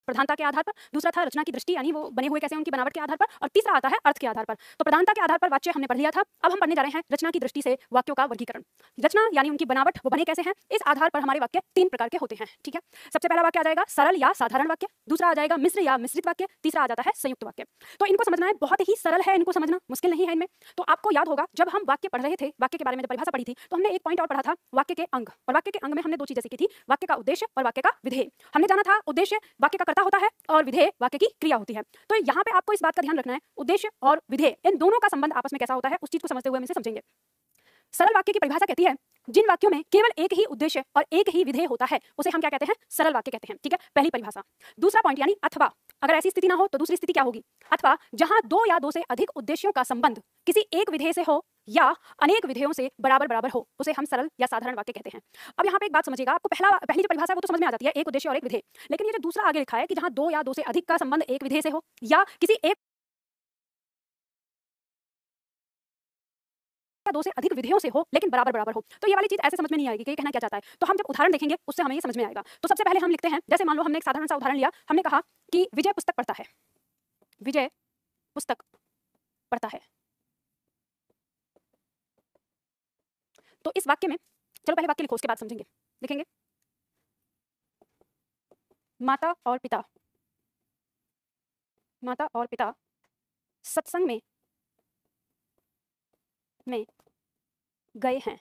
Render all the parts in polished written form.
प्रधानता के आधार पर, दूसरा था रचना की दृष्टि यानी वो बने हुए कैसे उनकी बनावट के आधार पर, और तीसरा आता है अर्थ के आधार पर। तो प्रधानता के आधार पर वाक्य हमने पढ़ लिया था, अब हम पढ़ने जा रहे हैं रचना की दृष्टि से वाक्यों का वर्गीकरण। रचना यानी उनकी बनावट, वो बने कैसे हैं, इस आधार पर हमारे वाक्य 3 प्रकार के होते हैं। ठीक है, सबसे पहला वाक्य आ जाएगा सरल या साधारण वाक्य, दूसरा आ जाएगा मिश्र या मिश्रित वाक्य, तीसरा आ जाता है संयुक्त वाक्य। तो इनको समझना है, बहुत ही सरल है, इनको समझना मुश्किल नहीं है इनमें। तो आपको याद होगा जब हम वाक्य पढ़ रहे थे, वाक्य के बारे में जब परिभाषा पढ़ी थी, तो हमने एक पॉइंट और पढ़ा था वाक्य के अंग, और वाक्य के अंग में हमने 2 चीजें सीखी थी, वाक्य का उद्देश्य और वाक्य का विधेय। हमने जाना था उद्देश्य वाक्य का कर्ता होता है और विधेय वाक्य की क्रिया होती है। तो यहाँ पे आपको इस बात का ध्यान रखना है, उद्देश्य और विधेय इन दोनों का संबंध आपस में कैसा होता है, उस चीज को समझते हुए हम इसे समझेंगे। सरल वाक्य की परिभाषा कहती है जिन वाक्यों में केवल एक ही उद्देश्य और एक ही विधेय होता है उसे हम क्या कहते हैं, सरल वाक्य कहते हैं। ठीक है, पहली परिभाषा। दूसरा पॉइंट यानी अथवा, अगर ऐसी स्थिति ना हो तो दूसरी स्थिति क्या होगी, अथवा जहां 2 या 2 से अधिक उद्देश्यों का संबंध किसी एक विधेय से हो या अनेक विधेयों से बराबर बराबर हो, उसे हम सरल या साधारण वाक्य कहते हैं। अब यहाँ पे एक बात समझिएगा, आपको पहली जो परिभाषा है वो तो समझ में आ जाती है, एक उद्देश्य और एक विधेय, लेकिन ये जो दूसरा आगे लिखा है कि जहां 2 या 2 से अधिक का संबंध एक विधेय से हो या किसी एक 2 से अधिक विधेयों से हो लेकिन बराबर बराबर हो, तो ये वाली चीज ऐसे समझ में नहीं आएगी कि ये कहना क्या चाहता है। तो हम जब उदाहरण देखेंगे उससे हमें ये समझ में आएगा। तो सबसे पहले हम लिखते हैं, जैसे मान लो हमने एक साधारण सा उदाहरण लिया, हमने कहा कि विजय पुस्तक पढ़ता है, विजय पुस्तक पढ़ता है। तो इस वाक्य में, चलो पहले वाक्य लिखो उसके बाद समझेंगे। लिखेंगे माता और पिता, माता और पिता सत्संग में गए हैं।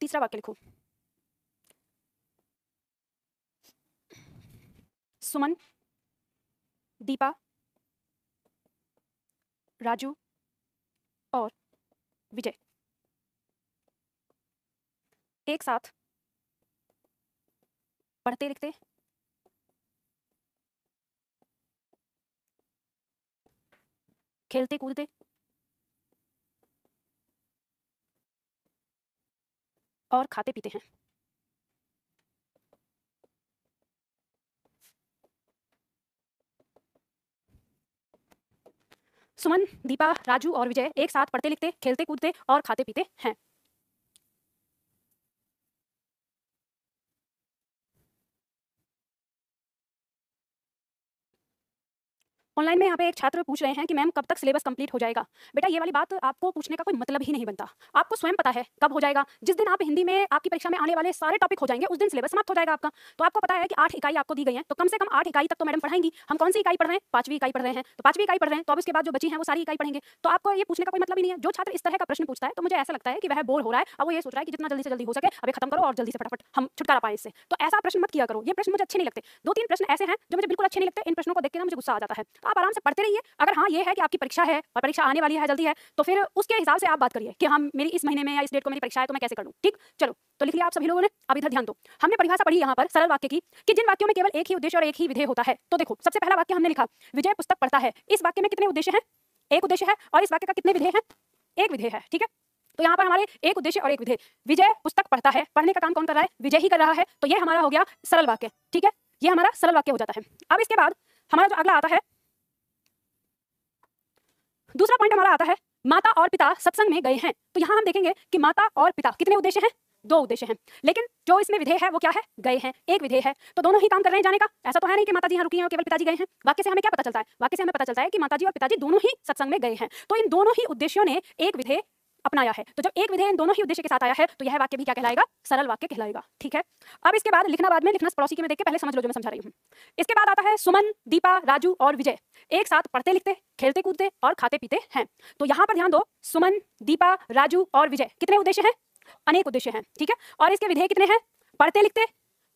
तीसरा वाक्य लिखो सुमन, दीपा, राजू और विजय एक साथ पढ़ते लिखते खेलते कूदते और खाते पीते हैं। सुमन, दीपा, राजू और विजय एक साथ पढ़ते लिखते खेलते कूदते और खाते पीते हैं। ऑनलाइन में यहाँ पे एक छात्र पूछ रहे हैं कि मैम कब तक सिलेबस कंप्लीट हो जाएगा। बेटा ये वाली बात आपको पूछने का कोई मतलब ही नहीं बनता, आपको स्वयं पता है कब हो जाएगा। जिस दिन आप हिंदी में आपकी परीक्षा में आने वाले सारे टॉपिक हो जाएंगे उस दिन सिलेबस समाप्त हो जाएगा आपका। तो आपको पता है कि 8 इकाई आपको दी गई है, तो कम से कम 8 इकाई तक तो मैडम पढ़ाएंगी। हम कौन सी इकाई पढ़ रहे हैं, 5वीं इकाई पढ़ रहे हैं, तो 5वीं इकाई पढ़ रहे हैं तो अब इसके बाद जो बची है वो सारी इकाई पढ़ेंगे। तो आपको ये पूछने का कोई मतलब ही नहीं है। जो छात्र इस तरह का प्रश्न पूछता है तो मुझे ऐसा लगता है कि वह बोर हो रहा है, अब वो ये सोच रहा है कि जितना जल्दी से जल्दी हो सके अभी खत्म करो और जल्दी से फटाफट हम छुटकारा पाए इससे। तो ऐसा प्रश्न मत किया करो, ये प्रश्न मुझे अच्छे नहीं लगते। 2-3 प्रश्न ऐसे हैं जो मुझे बिल्कुल अच्छे नहीं लगते, इन प्रश्नों को देख के ना मुझे गुस्सा आ जाता है। तो आप आराम से पढ़ते रहिए। अगर हाँ ये है कि आपकी परीक्षा है और परीक्षा आने वाली है जल्दी है, तो फिर उसके हिसाब से आप बात करिए कि हम मेरी इस महीने में या इस डेट को मेरी परीक्षा है तो मैं कैसे कर लूं। ठीक, चलो तो लिख लिया आप सभी लोगों ने। अब इधर ध्यान दो, हमने परिभाषा पढ़ी यहाँ पर सरल वाक्य की कि जिन वाक्यों में केवल एक ही उद्देश्य और एक ही विधेय होता है। तो देखो सबसे पहला वाक्य हमने लिखा विजय पुस्तक पढ़ता है। इस वाक्य में कितने उद्देश्य हैं, एक उद्देश्य है, और इस वाक्य का कितने विधेय हैं, एक विधेय है। ठीक है, तो यहाँ पर हमारे एक उद्देश्य और एक विधेय। विजय पुस्तक पढ़ता है, पढ़ने का काम कौन कर रहा है, विजय ही कर रहा है, तो ये हमारा हो गया सरल वाक्य। ठीक है, ये हमारा सरल वाक्य हो जाता है। अब इसके बाद हमारा जो अगला आता है, दूसरा पॉइंट हमारा आता है माता और पिता सत्संग में गए हैं। तो यहाँ हम देखेंगे कि माता और पिता कितने उद्देश्य हैं, 2 उद्देश्य हैं, लेकिन जो इसमें विधेय है वो क्या है, गए हैं, एक विधेय है। तो दोनों ही काम कर रहे हैं जाने का, ऐसा तो है नहीं कि माताजी यहाँ रुकी हैं और केवल पिताजी गए हैं। वाक्य से हमें क्या पता चलता है, वाक्य से हमें पता चलता है कि माताजी और पिताजी दोनों ही सत्संग में गए हैं। तो इन दोनों ही उद्देश्यों ने एक विधेय अपनाया है। तो जब एक विधेय इन दोनों ही उद्देश्य के साथ आया है तो यह वाक्य भी क्या कहलाएगा, सरल वाक्य कहलाएगा। ठीक है, अब इसके बाद लिखना बाद में, लिखना पड़ोसी के में देख के पहले समझ लो जो मैं समझा रही हूँ। इसके बाद आता है सुमन, दीपा, राजू और विजय एक साथ पढ़ते लिखते खेलते कूदते और खाते पीते हैं। तो यहाँ पर ध्यान दो, सुमन, दीपा, राजू और विजय कितने उद्देश्य हैं, अनेक उद्देश्य हैं। ठीक है, और इसके विधेय कितने हैं, पढ़ते लिखते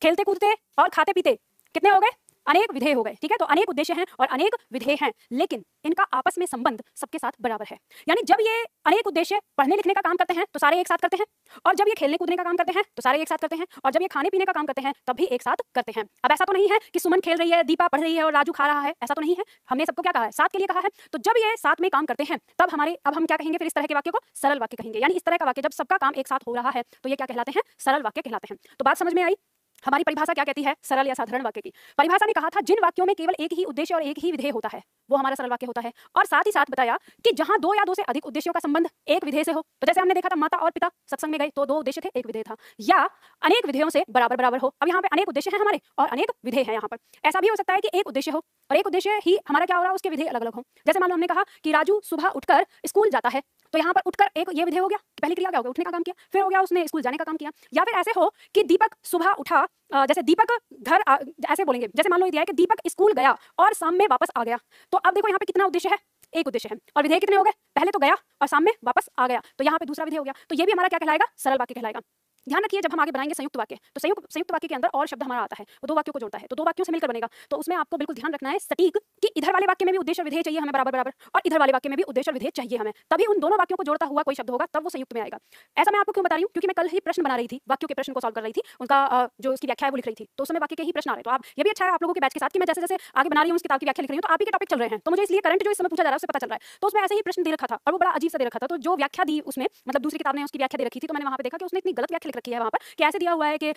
खेलते कूदते और खाते पीते कितने हो गए, अनेक विधेय हो गए। ठीक है, तो अनेक उद्देश्य हैं और अनेक विधेय हैं, लेकिन इनका आपस में संबंध सबके साथ बराबर है। यानी जब ये अनेक उद्देश्य पढ़ने लिखने का काम करते हैं तो सारे एक साथ करते हैं, और जब ये खेलने कूदने का काम करते हैं तो सारे एक साथ करते हैं, और जब ये खाने पीने का काम करते हैं तब भी एक साथ करते हैं। अब ऐसा तो नहीं है कि सुमन खेल रही है, दीपा पढ़ रही है और राजू खा रहा है, ऐसा तो नहीं है। हमने सबको क्या कहा है, साथ के लिए कहा है। तो जब ये साथ में काम करते हैं तब अब हम क्या कहेंगे, फिर इस तरह के वाक्य को सरल वाक्य कहेंगे। यानी इस तरह का वाक्य जब सबका काम एक साथ हो रहा है तो ये क्या कहलाते हैं, सरल वाक्य कहलाते हैं। तो बात समझ में आई। हमारी परिभाषा क्या कहती है, सरल या साधारण वाक्य की। परिभाषा ने कहा था जिन वाक्यों में केवल एक ही उद्देश्य और एक ही विधेय होता है वो हमारा सरल वाक्य होता है। और साथ ही साथ बताया कि जहां दो या दो से अधिक उद्देश्यों का संबंध एक विधेय से हो, तो जैसे हमने देखा था माता और पिता सत्संग में गए तो दो उद्देश्य थे, एक विधेय था, या अनेक विधेयों से बराबर बराबर हो। अब यहाँ पे अनेक उद्देश्य हैं हमारे और अनेक विधेय हैं। यहाँ पर ऐसा भी हो सकता है कि एक उद्देश्य हो और एक उद्देश्य ही हमारा क्या हो रहा है, उसके विधेय अलग अलग हो। जैसे मान लो हमने कहा कि राजू सुबह उठकर स्कूल जाता है, तो यहाँ पर उठकर एक ये विधेय हो गया, पहली क्रिया क्या हो गया, उठने का काम किया, फिर हो गया उसने स्कूल जाने का काम किया। या फिर ऐसे हो कि दीपक सुबह उठा, जैसे दीपक घर ऐसे बोलेंगे, जैसे मान लो ये दिया है कि दीपक स्कूल गया और शाम में वापस आ गया, तो अब देखो यहाँ पे कितना उद्देश्य है, एक उद्देश्य है। और विधेय कितने हो गए, पहले तो गया और शाम में वापस आ गया, तो यहाँ पे दूसरा विधेय हो गया। तो ये भी हमारा क्या कहलाएगा, सरल वाक्य कहलाएगा। ध्यान रखिए जब हम आगे बनाएंगे संयुक्त वाक्य, तो संयुक्त वाक्य के अंदर और शब्द हमारा आता है, वो दो वाक्यों को जोड़ता है, तो दो वाक्यों से मिलकर बनेगा। तो उसमें आपको बिल्कुल ध्यान रखना है सटीक कि इधर वाले वाक्य में भी उद्देश्य और विधेय चाहिए हमें बराबर बराबर, और इधर वाले वाक्य में भी उद्देश्य और विधेय चाहिए हमें, तभी उन दोनों वाक्यों को जोड़ता हुआ कोई शब्द होगा, तब वो संयुक्त में आएगा। ऐसा मैं आपको क्यों बता रही हूँ, क्योंकि मैं कल ही प्रश्न बना रही थी, वाक्यों के प्रश्न को सॉल्व कर रही थी, उनका जो उसकी व्याख्या है वो लिख रही थी, तो उसमें वाक्य के ही प्रश्न आ रहे। तो आप ये भी अच्छा है आप लोगों के बैच के साथ कि मैं जैसे जैसे आगे बना रही हूँ उस किताब की व्याख्या लिख रही हूँ, तो आप ही के टॉपिक चल रहे हैं, तो मुझे इसलिए करंट जो इस समय पूछा जा रहा है उससे पता चल रहा है। तो उसमें ऐसे ही प्रश्न दे रखा था और वो बड़ा अजीब सा दे रखा था, तो जो व्याख्या दी उसमें, मतलब दूसरी किताब ने उसकी व्याख्या दे रखी थी, तो मैंने वहाँ पे देखा कि उसने इतनी गलत व्याख्या लिख रखी है वहाँ पर कि ऐसे दिया हुआ है कि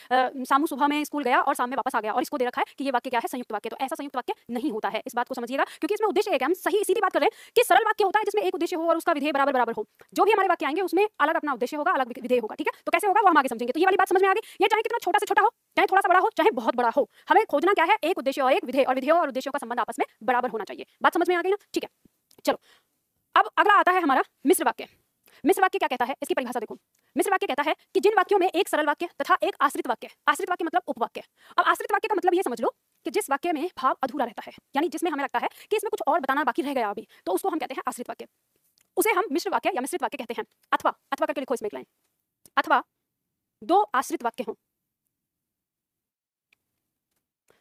सामू सुबह में स्कूल गया और शाम में वापस आ गया, और इसको दे रखा है कि ये वाक्य क्या है, संयुक्त वाक्य। तो ऐसा संयुक्त वाक्य नहीं होता है, इस बात को समझिएगा, क्योंकि इसमें उद्देश्य एक है, हम सही सीधी बात कर रहे हैं कि सरल वाक्य होता है जिसमें एक उद्देश्य हो और उसका विधेय बराबर बराबर हो। जो भी हमारे वाक्य आएंगे उसमें अलग अपना उद्देश्य होगा, अलग विधेय होगा, ठीक है। तो कैसे होगा वो हम आगे समझेंगे। तो ये वाली बात समझ में आ गई, ये चाहे कितना छोटा से छोटा हो, चाहे थोड़ा सा बड़ा हो, चाहे बहुत बड़ा हो, हमें खोजना क्या है, एक उद्देश्य और एक विधेय, और विधेयों और उद्देश्यों का संबंध आपस में बराबर होना चाहिए। बात समझ में आ गई ना, ठीक है। चलो अब अगला आता है हमारा मिश्र वाक्य। मिश्र वाक्य क्या कहता है, इसकी परिभाषा देखो। मिश्र वाक्य कहता है कि जिन वाक्यों में एक सरल वाक्य तथा एक आश्रित वाक्य, आश्रित वाक्य मतलब उपवाक्य। अब आश्रित वाक्य का मतलब ये समझ लो कि जिस वाक्य में भाव अधूरा रहता है, यानी जिसमें हमें लगता है कि इसमें कुछ और बताना बाकी रह गया अभी, तो उसको हम कहते हैं आश्रित वाक्य, उसे हम मिश्र वाक्य या मिश्रित वाक्य कहते हैं। अथवा, अथवा करके लिखो इसमें एक लाइन, अथवा दो आश्रित वाक्य हों,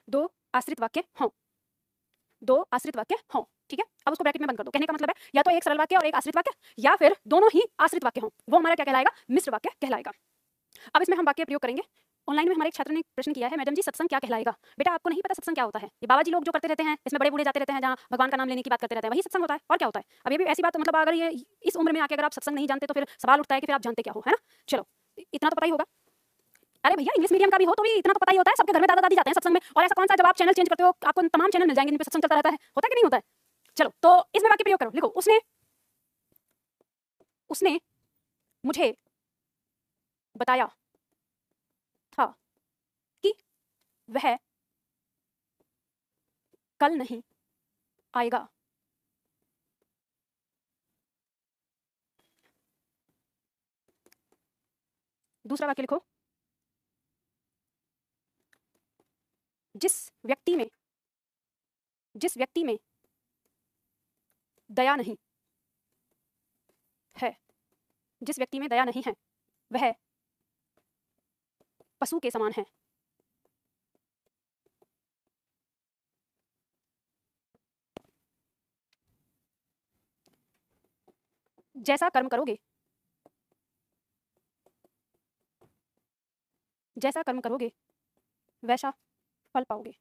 दो आश्रित वाक्य हों, दो आश्रित वाक्य हों, ठीक है। अब उसको ब्रैकेट में बंद कर दो। कहने का मतलब है या तो एक सरल वाक्य और एक आश्रित वाक्य, या फिर दोनों ही आश्रित वाक्य हों, वो हमारा क्या कहलाएगा, मिश्र वाक्य कहलाएगा। अब इसमें हम वाक्य प्रयोग करेंगे। ऑनलाइन में हमारे एक छात्र ने प्रश्न किया है, मैडम जी सत्संग क्या कहलाएगा। बेटा आपको नहीं पता सत्संग क्या होता है, ये बाबा जी लोग जो करते रहते हैं, इसमें बड़े बूढ़े जाते रहते हैं, जहाँ भगवान का नाम लेने की बात करते रहते हैं, वही सत्संग होता है। और क्या होता है, अब ये भी ऐसी बात, मतलब अगर ये इस उम्र में आके अगर आप सत्संग नहीं जानते तो फिर सवाल उठता है कि फिर आप जानते क्या हो, है ना। चलो इतना तो पता ही होगा। अरे भैया इंग्लिश मीडियम का भी हो तो भी इतना तो पता ही होता है, सबके घर में दादा दादी जाते हैं सत्संग में, और ऐसा कौन सा जब आप चैनल चेंज करते हो आपको तमाम चैनल मिल जाएंगे जिन पे सत्संग चलता रहता है, होता है कि नहीं होता है। चलो तो इसमें वाक्य प्रयोग करो, लिखो उसने मुझे बताया था कि वह कल नहीं आएगा। दूसरा वाक्य लिखो, जिस व्यक्ति में दया नहीं है, जिस व्यक्ति में दया नहीं है वह पशु के समान है। जैसा कर्म करोगे, जैसा कर्म करोगे वैसा फल पाओगे।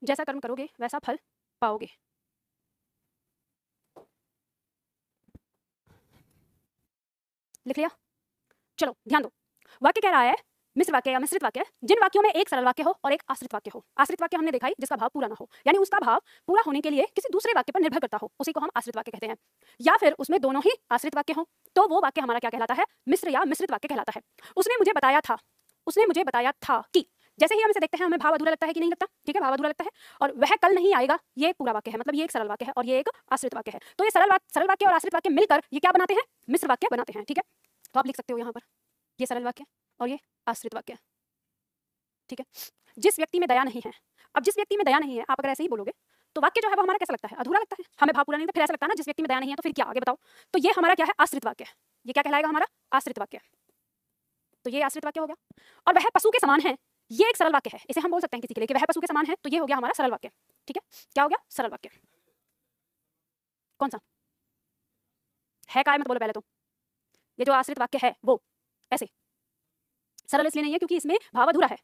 जैसा कर्म करोगे वैसा फल पाओगे। लिख लिया। चलो ध्यान दो, वाक्य कह रहा है मिश्र वाक्य या मिश्रित वाक्य, जिन वाक्यों में एक सरल वाक्य हो और एक आश्रित वाक्य हो। आश्रित वाक्य हमने देखा ही जिसका भाव पूरा ना हो, यानी उसका भाव पूरा होने के लिए किसी दूसरे वाक्य पर निर्भर करता हो, उसी को हम आश्रित वाक्य कहते हैं। या फिर उसमें दोनों ही आश्रित वाक्य हो, तो वो वाक्य हमारा क्या कहलाता है, मिश्र या मिश्रित वाक्य कहलाता है। उसने मुझे बताया था कि, जैसे ही हम इसे देखते हैं हमें भाव अधूरा लगता है कि नहीं लगता, ठीक है, भाव अधूरा लगता है। और वह कल नहीं आएगा, ये पूरा वाक्य है, मतलब ये एक सरल वाक्य है और ये एक आश्रित वाक्य है। तो ये सरल वाक्य और आश्रित वाक्य मिलकर ये क्या बनाते हैं, मिश्र वाक्य बनाते हैं, ठीक है। तो आप लिख सकते हो यहाँ पर ये सरल वाक्य और ये आश्रित वाक्य, ठीक है। जिस व्यक्ति में दया नहीं है, अब जिस व्यक्ति में दया नहीं है, आप अगर ऐसे ही बोलोगे तो वाक्य जो है वो हमारा कैसा लगता है, अधूरा लगता है, हमें भाव पूरा नहीं लगता, फिर ऐसा लगता है ना जिस व्यक्ति में दया नहीं है तो फिर क्या, आगे बताओ। तो ये हमारा क्या है, आश्रित वाक्य। ये क्या कहलाएगा, हमारा आश्रित वाक्य। तो ये आश्रित वाक्य हो गया। और वह पशु के समान है, ये एक सरल वाक्य है, इसे हम बोल सकते हैं किसी के लिए कि वह पशु के समान है, तो ये हो गया हमारा सरल वाक्य, ठीक है। क्या हो गया, सरल वाक्य। कौन सा है, काय मत बोलो पहले तो। ये जो आश्रित वाक्य है वो ऐसे सरल इसलिए नहीं है क्योंकि इसमें भाव अधूरा है,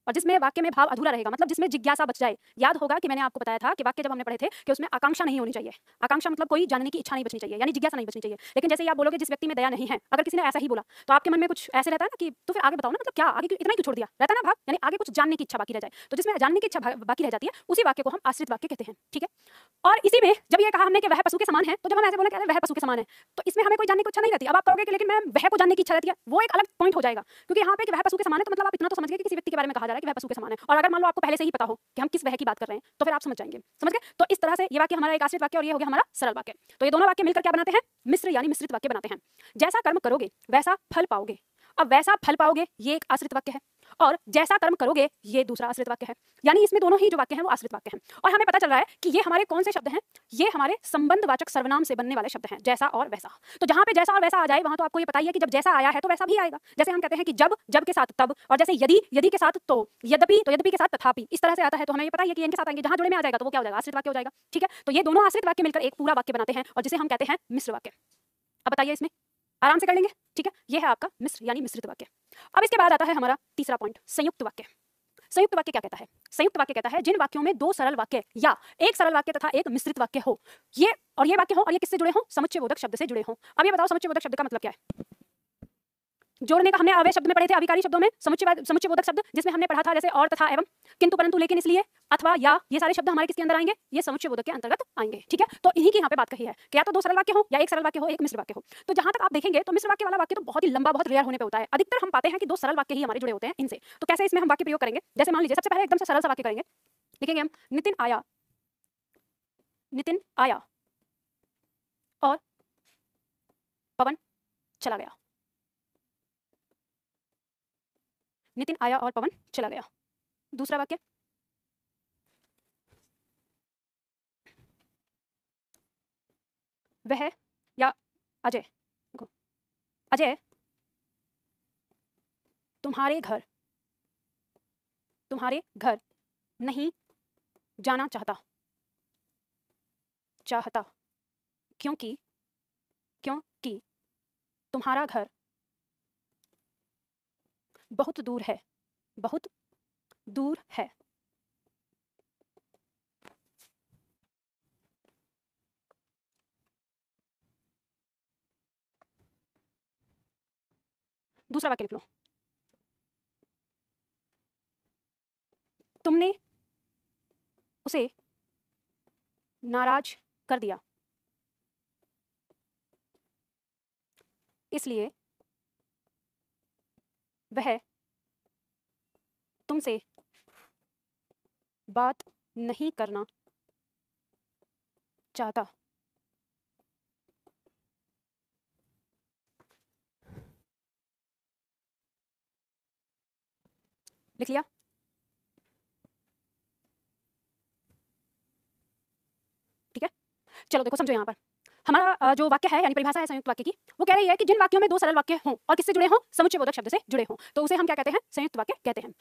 और जिसमें वाक्य में भाव अधूरा रहेगा, मतलब जिसमें जिज्ञासा बच जाए। याद होगा कि मैंने आपको बताया था कि वाक्य जब हमने पढ़े थे कि उसमें आकांक्षा नहीं होनी चाहिए। आकांक्षा मतलब कोई जानने की इच्छा नहीं बचनी चाहिए, यानी जिज्ञासा नहीं बचनी चाहिए। लेकिन जैसे ही आप बोलोगे जिस व्यक्ति में दया नहीं है, अगर किसी ने ऐसा ही बोला तो आपके मन में कुछ ऐसे रहता है ना कि तो फिर आगे बताओ ना, मतलब क्या आगे इतना ही क्यों छोड़ दिया, रहता है ना भाव, यानी आगे कुछ जानने की इच्छा बाकी रह जाए। तो जिसमें जानने की इच्छा बाकी रह जाती है उसी वाक्य को हम आश्रित वाक्य कहते हैं, ठीक है। और इसी में जब ये कहा हमने कि वह पशु के समान है, तो जब हम ऐसे बोले वह पशु के समान है, तो इसमें हमें कोई जानने की इच्छा नहीं रहती। अब आप कहोगे कि लेकिन मैम वह को जानने की इच्छा रहती है, वो एक अलग पॉइंट हो जाएगा, क्योंकि यहाँ पे कि वह पशु के समान है तो मतलब आप इतना तो समझ गए कि किसी व्यक्ति के बारे में कहा जा रहा है कि वह पशु के समान है। और अगर मान लो आपको पहले से ही पता हो कि हम किस वह की बात कर रहे हैं तो फिर आप समझ जाएंगे, समझ गए। तो इस तरह से ये वाक्य हमारा एक आश्रित वाक्य और ये हो गया हमारा सरल वाक्य। तो ये दोनों वाक्य मिलकर क्या बनाते हैं, मिश्र यानी मिश्रित वाक्य बनाते हैं। जैसा कर्म करोगे वैसा फल पाओगे, अब वैसा फल पाओगे ये एक आश्रित वाक्य है, और जैसा कर्म करोगे ये दूसरा आश्रित वाक्य है। यानी इसमें दोनों ही जो वाक्य हैं वो आश्रित वाक्य हैं। और हमें पता चल रहा है कि ये हमारे कौन से शब्द हैं, ये हमारे संबंधवाचक सर्वनाम से बनने वाले शब्द हैं, जैसा और वैसा। तो जहां पे जैसा और वैसा आ जाए वहां तो आपको ये पता ही है कि जब जैसा आया है तो वैसा भी आएगा। जैसे हम कहते हैं कि जब, जब के साथ तब, और जैसे यदि, यदि के साथ तो, यद्यपि, तो यद्यपि के साथ तथापि, इस तरह से आता है। तो हमें ये पता है कि इनके साथ आएंगे, जहां जुड़े में आ जाएगा तो वो क्या हो जाएगा, आश्रित वाक्य हो जाएगा, ठीक है। तो ये दोनों आश्रित वाक्य मिलकर एक पूरा वाक्य बनाते हैं और जिसे हम कहते हैं मिश्र वाक्य। अब बताइए, इसमें आराम से कर लेंगे, ठीक है। ये है आपका मिश्र यानी मिश्रित वाक्य। अब इसके बाद आता है हमारा तीसरा पॉइंट, संयुक्त वाक्य। संयुक्त वाक्य क्या कहता है, संयुक्त वाक्य कहता है जिन वाक्यों में दो सरल वाक्य या एक सरल वाक्य तथा एक मिश्रित वाक्य हो, ये और ये वाक्य हो और ये किससे जुड़े हो, समुच्चयबोधक शब्द से जुड़े हो। अब ये बताओ समुच्चयबोधक शब्द का मतलब क्या है। जोड़ने का हमने अव्यय शब्द में पढ़े थे, अभिकारी शब्दों में समुच्चयबोधक शब्द, जिसमें हमने पढ़ा था जैसे और तथा एवं, किंतु परंतु लेकिन इसलिए अथवा या, ये सारे शब्द हमारे किसके अंदर आएंगे, ये समुच्चयबोधक के अंतर्गत आएंगे, ठीक है। तो इन्हीं की यहाँ पे बात कही है कि या तो दो सरल वाक्य हो या एक सरल वाक्य हो, एक मिश्र वाक्य हो। तो जहां तक आप देखेंगे तो मिश्र वाक्य वाला वाक्य तो बहुत ही लंबा, बहुत रेयर होने पे होता है। अधिकतर हम पाते हैं कि दो सरल वाक्य ही हमारे जुड़े होते हैं इनसे। तो कैसे इसमें हम वाक्य प्रयोग करेंगे, जैसे मान लीजिए सबसे पहले एकदम से सरल सा वाक्य करेंगे, लिखेंगे हम नितिन आया, नितिन आया और पवन चला गया। नितिन आया और पवन चला गया। दूसरा वाक्य, वह या अजय, अजय तुम्हारे घर नहीं जाना चाहता क्योंकि तुम्हारा घर बहुत दूर है, बहुत दूर है। दूसरा वाक्य लिख लो, तुमने उसे नाराज कर दिया इसलिए वह तुमसे बात नहीं करना चाहता। लिख लिया, ठीक है। चलो देखो समझो, यहाँ पर हमारा जो वाक्य है यानी परिभाषा है संयुक्त वाक्य की, वो कह रही है कि जिन वाक्यों में दो सरल वाक्य हों और किससे जुड़े हों, समुच्चयबोधक शब्द से जुड़े हों, तो उसे हम क्या कहते हैं, संयुक्त वाक्य कहते हैं।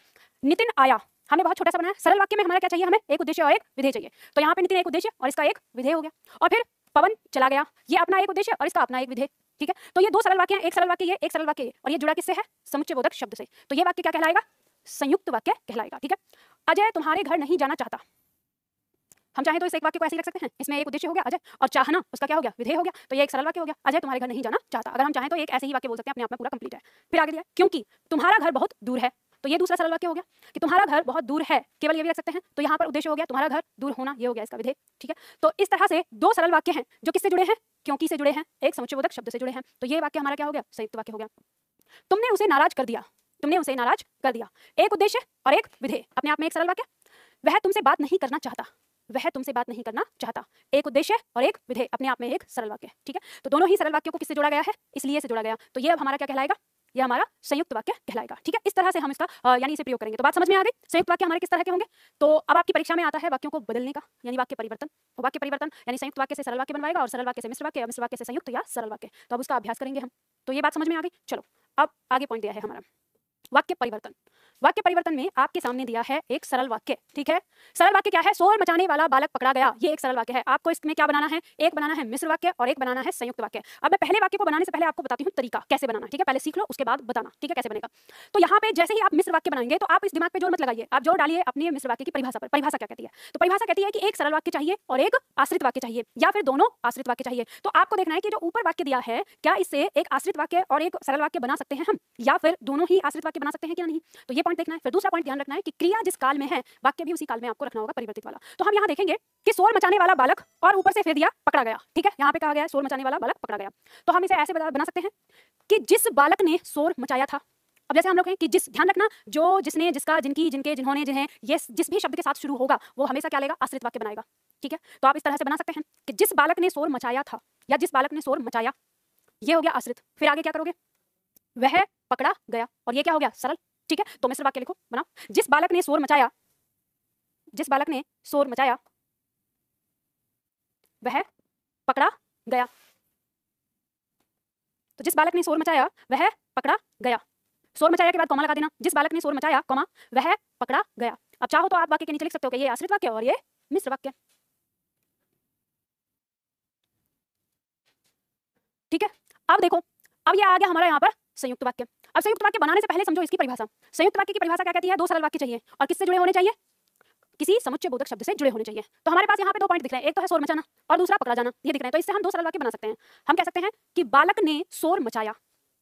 नितिन आया हमने बहुत छोटा सा बनाया, सरल वाक्य में हमारा क्या चाहिए, हमें एक उद्देश्य और एक विधेय चाहिए। तो यहाँ पे नितिन एक उद्देश्य और इसका एक विधेय हो गया, और फिर पवन चला गया, ये अपना एक उद्देश्य और इसका अपना एक विधेय, ठीक है। तो ये दो सरल वाक्य हैं, एक सरल वाक्य ये, एक सरल वाक्य ये, और ये जुड़ा किससे है, समुच्चयबोधक शब्द से। तो ये वाक्य क्या कहलाएगा, संयुक्त वाक्य कहलाएगा, ठीक है। अजय तुम्हारे घर नहीं जाना चाहता, हम चाहें तो इस एक वाक्य को ऐसे ही रख सकते हैं, इसमें एक उद्देश्य हो गया अजय और चाहना उसका क्या हो गया, विधेय हो गया। तो ये एक सरल वाक्य हो गया, अजय तुम्हारे घर नहीं जाना चाहता। अगर हम चाहें तो एक ऐसे ही वाक्य बोल सकते हैं, अपने आप में पूरा कंप्लीट है। फिर आगे दिया क्योंकि तुम्हारा घर बहुत दूर है, तो ये दूसरा सरल वाक्य हो गया कि तुम्हारा घर बहुत दूर है, केवल ये भी रख सकते हैं। तो यहाँ पर उद्देश्य हो गया तुम्हारा घर दूर होना, ये हो गया इसका विधेय, ठीक है। तो इस तरह से दो सरल वाक्य हैं जो किससे जुड़े हैं, क्योंकि से जुड़े हैं, एक समुच्चयबोधक शब्द से जुड़े हैं। तो ये वाक्य हमारा क्या हो गया, संयुक्त वाक्य हो गया। तुमने उसे नाराज कर दिया, तुमने उसे नाराज कर दिया, एक उद्देश्य और एक विधेय, अपने आप में एक सरल वाक्य। वह तुमसे बात नहीं करना चाहता, वह तुमसे बात नहीं करना चाहता, एक उद्देश्य और एक विधेय, अपने आप में एक सरल वाक्य, ठीक है। तो दोनों ही सरल वाक्यों को किससे जोड़ा गया है, इसलिए से जोड़ा गया। तो ये अब हमारा क्या कहलाएगा, ये हमारा संयुक्त वाक्य कहलाएगा, ठीक है। इस तरह से हम इसका यानी इसे प्रयोग करेंगे। तो बात समझ में आ गई, संयुक्त वाक्य हमारे किस तरह के होंगे। तो अब आपकी परीक्षा में आता है वाक्यों को बदलने का, यानी वाक्य परिवर्तन। वाक्य परिवर्तन यानी संयुक्त वाक्य से सरल वाक्य बनवाएगा और सरल वाक्य से मिश्र वाक्य, मिश्र वाक्य से संयुक्त या सरल वाक्य। तो अब उसका अभ्यास करेंगे हम। तो ये बात समझ में आ गई। चलो अब आगे पॉइंट दिया है हमारा वाक्य परिवर्तन। वाक्य परिवर्तन में आपके सामने दिया है एक सरल वाक्य, ठीक है। सरल वाक्य क्या है? शोर मचाने वाला बालक पकड़ा गया, ये एक सरल वाक्य है। आपको इसमें क्या बनाना है? एक बनाना है मिश्र वाक्य और एक बनाना है संयुक्त वाक्य। अब मैं पहले वाक्य को बनाने से पहले आपको बताती हूँ तरीका कैसे बनाना, ठीक है। पहले सीख लो, उसके बाद बताना, ठीक है, कैसे बनेगा। तो यहाँ पे जैसे ही आप मिश्र वाक्य बनाएंगे तो आप इस दिमाग पे जोर मत लगाइए, आप जोर डालिए अपने मिश्र वाक्य की परिभाषा पर। परिभाषा क्या कहती है? तो परिभाषा कहती है कि एक सरल वाक्य चाहिए और एक आश्रित वाक्य चाहिए, या फिर दोनों आश्रित वाक्य चाहिए। तो आपको देखना है कि जो ऊपर वाक्य दिया है, क्या इससे एक आश्रित वाक्य और एक सरल वाक्य बना सकते हैं हम, या फिर दोनों ही आश्रित वाक्य बना सकते हैं कि नहीं। तो ये पॉइंट देखना है। फिर दूसरा पॉइंट ध्यान रखना है कि क्रिया जिस काल में है, वाक्य भी उसी काल में आपको रखना होगा, परिवर्तित वाला। तो हम यहाँ देखेंगे कि शोर मचाने वाला बालक और ऊपर से फिर दिया पकड़ा गया, ठीक है। यहाँ पे कहा गया है शोर मचाने वाला बालक पकड़ा गया। तो हम इसे ऐसे बना सकते हैं कि जिस बालक ने शोर मचाया था। अब जैसे हम लोग कहें कि जिस, ध्यान रखना, जो, जिसने, जिसका, जिनकी, जिनके, जिन्होंने, जिन्हें, ये जिस भी शब्द के साथ शुरू होगा वो हमेशा क्या लेगा? आश्रित वाक्य बनाएगा, ठीक है। तो आप इस तरह से बना सकते हैं कि जिस बालक ने शोर मचाया था या जिस बालक ने शोर मचाया, ये हो गया आश्रित। फिर आगे क्या करोगे? वह पकड़ा गया, और ये क्या हो गया? सरल, ठीक है। तो मिश्र वाक्य लिखो, बनाओ। जिस बालक ने शोर मचाया, जिस बालक ने शोर मचाया वह पकड़ा गया। तो जिस बालक ने शोर मचाया वह पकड़ा गया। शोर मचाया के बाद कॉमा लगा देना। जिस बालक ने शोर मचाया, कॉमा, वह पकड़ा गया। अब चाहो तो आप वाक्य के नीचे लिख सकते हो कि ये आश्रित वाक्य और ये मिश्र वाक्य, ठीक है। अब देखो, अब ये आ गया हमारा यहाँ पर संयुक्त वाक्य। अब संयुक्त वाक्य बनाने से पहले समझो इसकी परिभाषा। संयुक्त वाक्य की परिभाषा क्या कहती है? दो सरल वाक्य चाहिए और किससे जुड़े होने चाहिए? किसी समुच्चय बोधक शब्द से जुड़े होने चाहिए। तो हमारे पास यहाँ पे दो पॉइंट दिख रहे हैं, एक तो है शोर मचाना और दूसरा पकड़ा जाना, ये दिख रहे हैं। तो इससे हम दो सरल वाक्य बना सकते हैं। हम कह सकते हैं कि बालक ने शोर मचाया,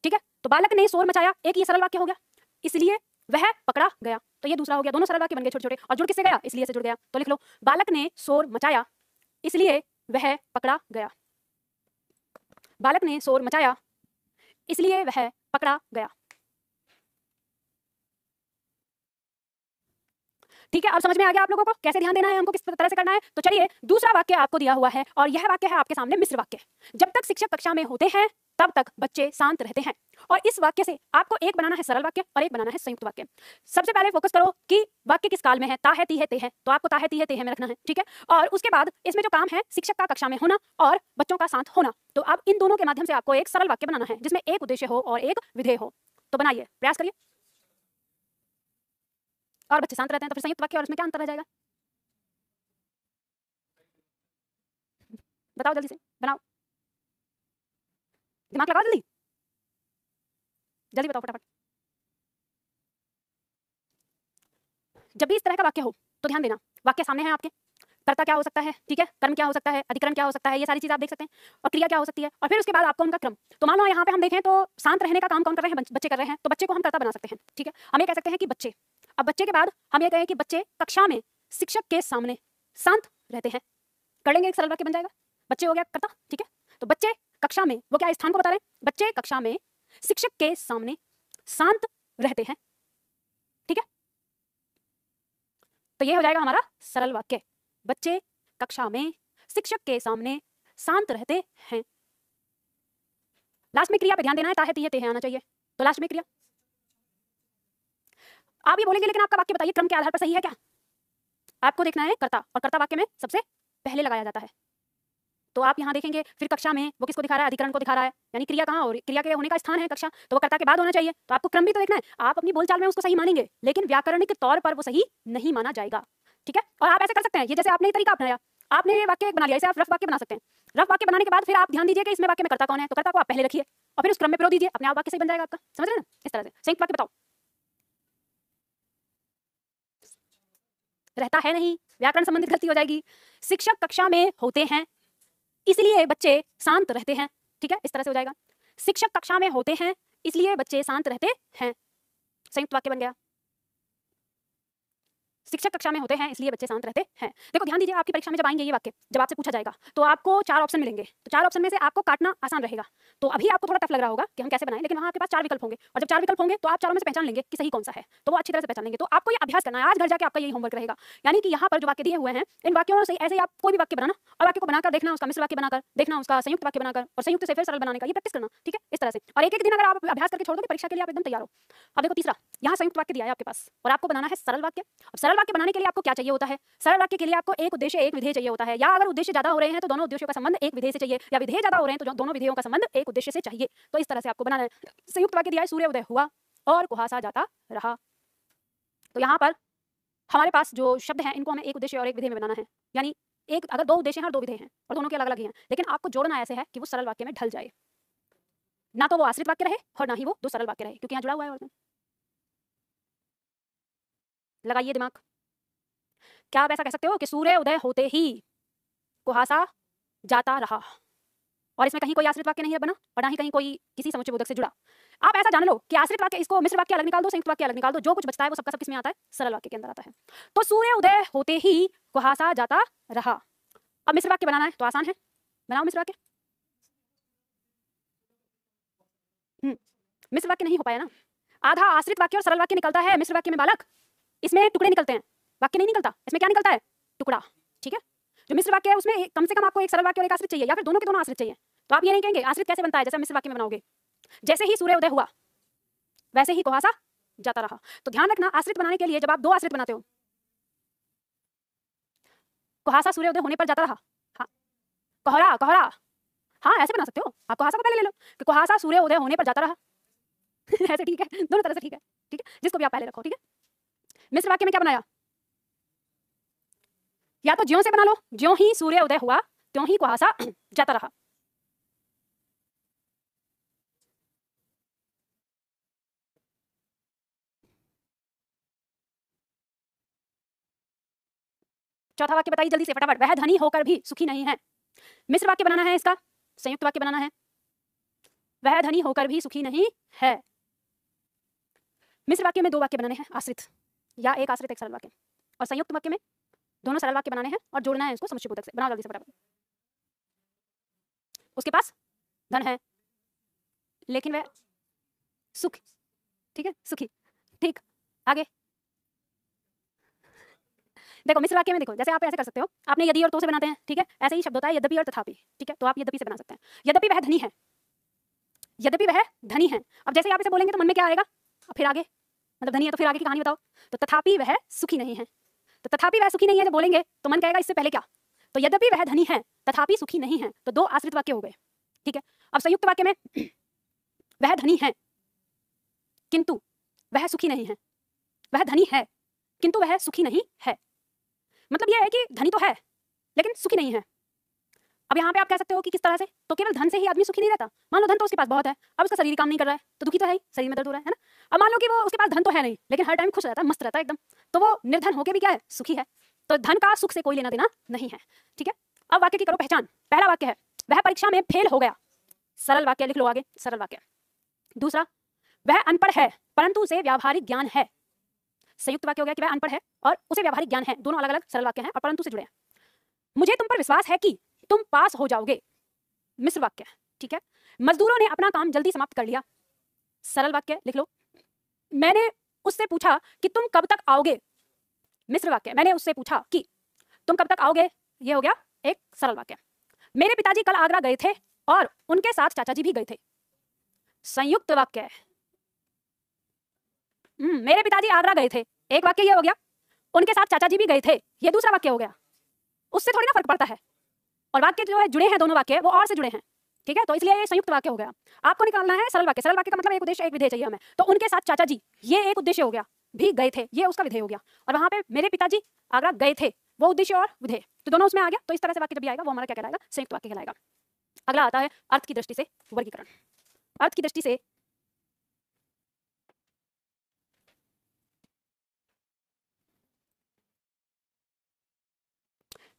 ठीक है। तो बालक ने शोर मचाया, एक ये सरल वाक्य हो गया, इसलिए वह पकड़ा गया। तो ये दूसरा हो गया। दोनों सरल वाक्य बन गए छोटे छोटे, और जुड़ किससे गया? इसलिए से जुड़ गया। तो लिख लो, बालक ने शोर मचाया इसलिए वह पकड़ा गया। बालक ने शोर मचाया इसलिए वह पकड़ा गया, ठीक है। अब समझ में आ गया आप लोगों को कैसे ध्यान देना है, हमको किस तरह से करना है। तो चलिए, दूसरा वाक्य आपको दिया हुआ है और यह वाक्य है आपके सामने मिश्र वाक्य। जब तक शिक्षक कक्षा में होते हैं तब तक बच्चे शांत रहते हैं। और इस वाक्य से आपको एक बनाना है सरल वाक्य और एक बनाना है संयुक्त वाक्य। सबसे पहले फोकस करो कि वाक्य किस काल में है। ता है, ती है, ते है, तो आपको ता है, ती है, ते है में रखना है, ठीक है। और उसके बाद इसमें जो काम है, शिक्षक का कक्षा में होना और बच्चों का शांत होना। तो अब इन दोनों के माध्यम से आपको एक सरल वाक्य बनाना है जिसमें एक उद्देश्य हो और एक विधेय हो। तो बनाइए, प्रयास करिए। और बच्चे शांत रहते हैं तो फिर संयुक्त वाक्य और इसमें क्या अंतर रह जाएगा? बताओ जल्दी से, बनाओ, दिमाग लगाओ, जल्दी जल्दी बताओ फटाफट। जब भी इस तरह का वाक्य हो तो ध्यान देना, वाक्य सामने है आपके, कर्ता क्या हो सकता है, ठीक है, कर्म क्या हो सकता है, अधिकरण क्या हो सकता है, ये सारी चीजें आप देख सकते हैं, और क्रिया क्या हो सकती है, और फिर उसके बाद आपको उनका क्रम। तो मान लो यहाँ पे हम देखें तो शांत रहने का काम कौन कर रहे हैं? बच्चे कर रहे हैं। तो बच्चे को हम कर्ता बना सकते हैं, ठीक है। हम ये कह सकते हैं कि बच्चे। अब बच्चे के बाद हम ये कहें कि बच्चे कक्षा में शिक्षक के सामने शांत रहते हैं। कर लेंगे, एक सरल वाक्य बन जाएगा। बच्चे हो गया कर्ता, ठीक है। तो बच्चे कक्षा में, वो क्या स्थान को बता रहे हैं? बच्चे कक्षा में शिक्षक के सामने शांत रहते हैं, ठीक है। तो ये हो जाएगा हमारा सरल वाक्य। बच्चे कक्षा में शिक्षक के सामने शांत रहते हैं। लास्ट में क्रिया पे ध्यान देना है, ता है, ती है, ते है आना चाहिए। तो लास्ट में क्रिया आप ये बोलेंगे, लेकिन आपका वाक्य बताइए क्रम के आधार पर सही है क्या? आपको देखना है कर्ता, और कर्ता वाक्य में सबसे पहले लगाया जाता है। तो आप यहाँ देखेंगे फिर कक्षा में वो किसको दिखा रहा है? अधिकरण को दिखा रहा है, यानी क्रिया कहाँ हो रही, क्रिया के होने का स्थान है कक्षा, तो वो कर्ता के बाद होना चाहिए। तो आपको क्रम भी तो देखना है। आप अपनी बोलचाल में उसको सही मानेंगे, लेकिन व्याकरणिक तौर पर वो सही नहीं माना जाएगा, ठीक है। और आप ऐसे कर सकते हैं, ये जैसे आपने तरीका अपनाया, आपने ये वाक्य एक बना लिया, इसे आप रफ वाक्य बना सकते हैं। रफ वाक्य बनाने के बाद फिर आप ध्यान दीजिए कि इसमें वाक्य में कर्ता कौन है, तो कर्ता को आप पहले रखिए और फिर उस क्रम में पिरो दीजिए, अपने आप वाक्य सही बन जाएगा आपका। समझ रहे हैं ना? इस तरह से संयुक्त वाक्य बताओ। रहता है नहीं, व्याकरण संबंधित गलती हो जाएगी। शिक्षक कक्षा में होते हैं इसलिए बच्चे शांत रहते हैं, ठीक है, इस तरह से हो जाएगा। शिक्षक कक्षा में होते हैं इसलिए बच्चे शांत रहते हैं, संयुक्त वाक्य बन गया। शिक्षक कक्षा में होते हैं इसलिए बच्चे शांत रहते हैं। देखो ध्यान दीजिए, आपकी परीक्षा में जब आएंगे ये वाक्य, जब आपसे पूछा जाएगा तो आपको 4 ऑप्शन मिलेंगे। तो 4 ऑप्शन में से आपको काटना आसान रहेगा। तो अभी आपको थोड़ा टफ लग रहा होगा कि हम कैसे बनाएं, लेकिन वहाँ आपके पास 4 विकल्प होंगे, और जब 4 विकल्प होंगे तो आप चारों में से पहचान लेंगे कि सही कौन सा है, तो वो अच्छी तरह से पहचान लेंगे। तो आपको ये अभ्यास करना है, आज घर जाके आपका यही होमवर्क रहेगा। यानी कि यहाँ पर जो वाक्य दिए हुए हैं, इन वाक्यों से ऐसे ही आप कोई भी वाक्य बनाना और वाक्य को बनाकर देखना, उसका मिश्र वाक्य बनाकर देखना, उसका संयुक्त वाक्य बनाकर, और संयुक्त से फिर सरल बनाने का ये प्रैक्टिस करना, ठीक है, इस तरह से। और एक एक दिन अगर आप अभ्यास करके छोड़ दोगे, परीक्षा के लिए आप एकदम तैयार हो। अब देखो तीसरा, यहाँ संयुक्त वाक्य दिया है आपके पास और आपको बनाना है सरल वाक्य। अब सरल वाक्य बनाने के लिए आपको क्या चाहिए होता है? सरल वाक्य के लिए आपको एक उद्देश्य एक विधेय चाहिए होता है, या अगर उद्देश्य ज्यादा हो रहे हैं तो दोनों उद्देश्यों का संबंध एक विधेय से चाहिए, या विधेय ज्यादा हो रहे हैं तो दोनों विधेयों का संबंध एक उद्देश्य से चाहिए। तो इस तरह से आपको बनाना है। संयुक्त वाक्य दिया है, सूर्य उदय हुआ और कुहासा जाता रहा। तो यहाँ पर हमारे पास जो शब्द हैं इनको हमें एक उद्देश्य और एक विधेय में बनाना है। यानी एक अगर दो उद्देश्य हैं और दो विधेय हैं और दोनों के अलग अलग ही हैं, लेकिन आपको जोड़ना ऐसे है कि वो सरल वाक्य में ढल जाए, ना तो वो आश्रित वाक्य रहे और ना ही वो दो सरल वाक्य रहे, क्योंकि यहाँ जुड़ा हुआ है। और लगाइए दिमाग। क्या आप ऐसा कह सकते हो कि सूर्य उदय होते ही कुहासा जाता रहा, और इसमें कहीं कोई आश्रित वाक्य नहीं है बना और ना ही कहीं कोई किसी समुच्चय बोधक से जुड़ा। आप ऐसा जान लो कि आश्रित वाक्य, इसको मिश्र वाक्य अलग निकाल दो, संयुक्त वाक्य अलग निकाल दो, जो कुछ बचता है वो सबका सब किस में आता है? सरल वाक्य के अंदर आता है। तो सूर्य उदय होते ही कुहासा जाता रहा। अब मिश्र वाक्य बनाना है तो आसान है, बनाओ मिश्र वाक्य। मिश्र वाक्य नहीं हो पाया ना, आधा आश्रित वाक्य और सरल वाक्य निकलता है मिश्र वाक्य में बालक, इसमें टुकड़े निकलते हैं, वाक्य नहीं निकलता। इसमें क्या निकलता है? टुकड़ा। ठीक है, जो मिश्र वाक्य है उसमें कम से कम आपको एक सरल वाक्य और एक आश्रित चाहिए, या फिर दोनों के दोनों आश्रित चाहिए। तो आप ये नहीं कहेंगे आश्रित कैसे बनता है, जैसे मिश्र वाक्य में बनाओगे, जैसे ही सूर्य उदय हुआ वैसे ही कुहासा जाता रहा। तो ध्यान रखना, आश्रित बनाने के लिए जब आप दो आश्रित बनाते हो, कुहासा सूर्य उदय होने पर जाता रहा, हाँ कोहरा कोहरा, हाँ ऐसे बना सकते हो आप, कुहासा को पहले ले लो कि कुहासा सूर्य उदय होने पर जाता रहा ऐसे ठीक है, दोनों तरह से ठीक है। ठीक है, जिसको भी आप पहले रखो। ठीक है, मिश्र वाक्य में क्या बनाया, या तो ज्यों से बना लो, ज्यों ही सूर्य उदय हुआ त्यों ही कुहासा जाता रहा। चौथा वाक्य बताइए जल्दी से फटाफट। वह धनी होकर भी सुखी नहीं है। मिश्र वाक्य बनाना है, इसका संयुक्त वाक्य बनाना है। वह धनी होकर भी सुखी नहीं है। मिश्र वाक्य में दो वाक्य बनाने हैं आश्रित, या एक आश्रित एक सरल वाक्य, और संयुक्त वाक्य में दोनों सरल वाक्य बनाने हैं और जोड़ना है इसको समुच्चय बोधक से। बनाओ जल्दी से फटाफट। उसके पास धन है लेकिन वह सुख, ठीक है सुखी, ठीक। आगे देखो, मिश्र वाक्य में देखो, जैसे आप ऐसे कर सकते हो, आपने यदि और तो से बनाते हैं, ठीक है, ऐसे ही शब्द होता है यद्यपि और तथापि। ठीक है, तो आप यद्यपि से बना सकते हैं, यद्यपि वह धनी है, यद्यपि वह धनी है। अब जैसे आप इसे बोलेंगे तो मन में क्या आएगा, फिर आगे, मतलब धनी है तो फिर आगे की कहानी बताओ। तो तथापि वह सुखी नहीं है, तो तथापि वह सुखी नहीं है जब बोलेंगे तो मन कहेगा इससे पहले क्या, तो यद्यपि वह धनी है तथापि सुखी नहीं है, तो दो आश्रित वाक्य हो गए। ठीक है, अब संयुक्त वाक्य में वह धनी है किंतु वह सुखी नहीं है, वह धनी है किंतु वह सुखी नहीं है, मतलब यह है कि धनी तो है लेकिन सुखी नहीं है। अब यहाँ पे आप कह सकते हो कि किस तरह से, तो केवल धन से ही आदमी सुखी नहीं रहता। मान लो धन तो उसके पास बहुत है, अब उसका शरीर काम नहीं कर रहा है तो दुखी तो है ही, शरीर में दर्द हो रहा है ना। अब मान लो कि वो उसके पास धन तो है नहीं लेकिन हर टाइम खुश रहता है, मस्त रहता है एकदम, तो वो निर्धन होके भी क्या है, सुखी है। तो धन का सुख से कोई लेना देना नहीं है। ठीक है, अब वाक्य की करो पहचान। पहला वाक्य है वह परीक्षा में फेल हो गया, सरल वाक्य लिख लो आगे, सरल वाक्य। दूसरा, वह अनपढ़ है परंतु उसे व्यावहारिक ज्ञान है, संयुक्त वाक्य हो गया कि वह अनपढ़ है और उसे व्यावहारिक ज्ञान है, दोनों अलग अलग सरल वाक्य हैं और परंतु से जुड़े हैं। मुझे तुम पर विश्वास है कि तुम पास हो जाओगे, मिश्र वाक्य। ठीक है, मजदूरों ने अपना काम जल्दी समाप्त कर लिया, सरल वाक्य लिख लो। मैंने उससे पूछा कि तुम कब तक आओगे, मिश्र वाक्य। मैंने उससे पूछा कि तुम कब तक आओगे, ये हो गया एक सरल वाक्य। मेरे पिताजी कल आगरा गए थे और उनके साथ चाचा जी भी गए थे, संयुक्त वाक्य। मेरे पिताजी आगरा गए थे, एक वाक्य ये हो गया। उनके साथ चाचा जी भी गए थे, ये दूसरा वाक्य हो गया। उससे थोड़ी ना फर्क पड़ता है, और वाक्य जो है जुड़े हैं, दोनों वाक्य वो और से जुड़े हैं। ठीक है, तो इसलिए ये संयुक्त वाक्य हो गया। आपको निकालना है सरल वाक्य। सरल वाक्य का मतलब एक उद्देश्य एक विधेय चाहिए हमें, तो उनके साथ चाचा जी, ये एक उद्देश्य हो गया, भी गए थे, ये उसका विधेय हो गया। और वहां पे मेरे पिताजी आगरा गए थे, वो उद्देश्य और विधेय, तो दोनों उसमें आ गया। तो इस तरह से वाक्य जब भी आएगा वो हमारा क्या कहलाएगा, संयुक्त वाक्य कहलाएगा। अगला आता है अर्थ की दृष्टि से वर्गीकरण। अर्थ की दृष्टि से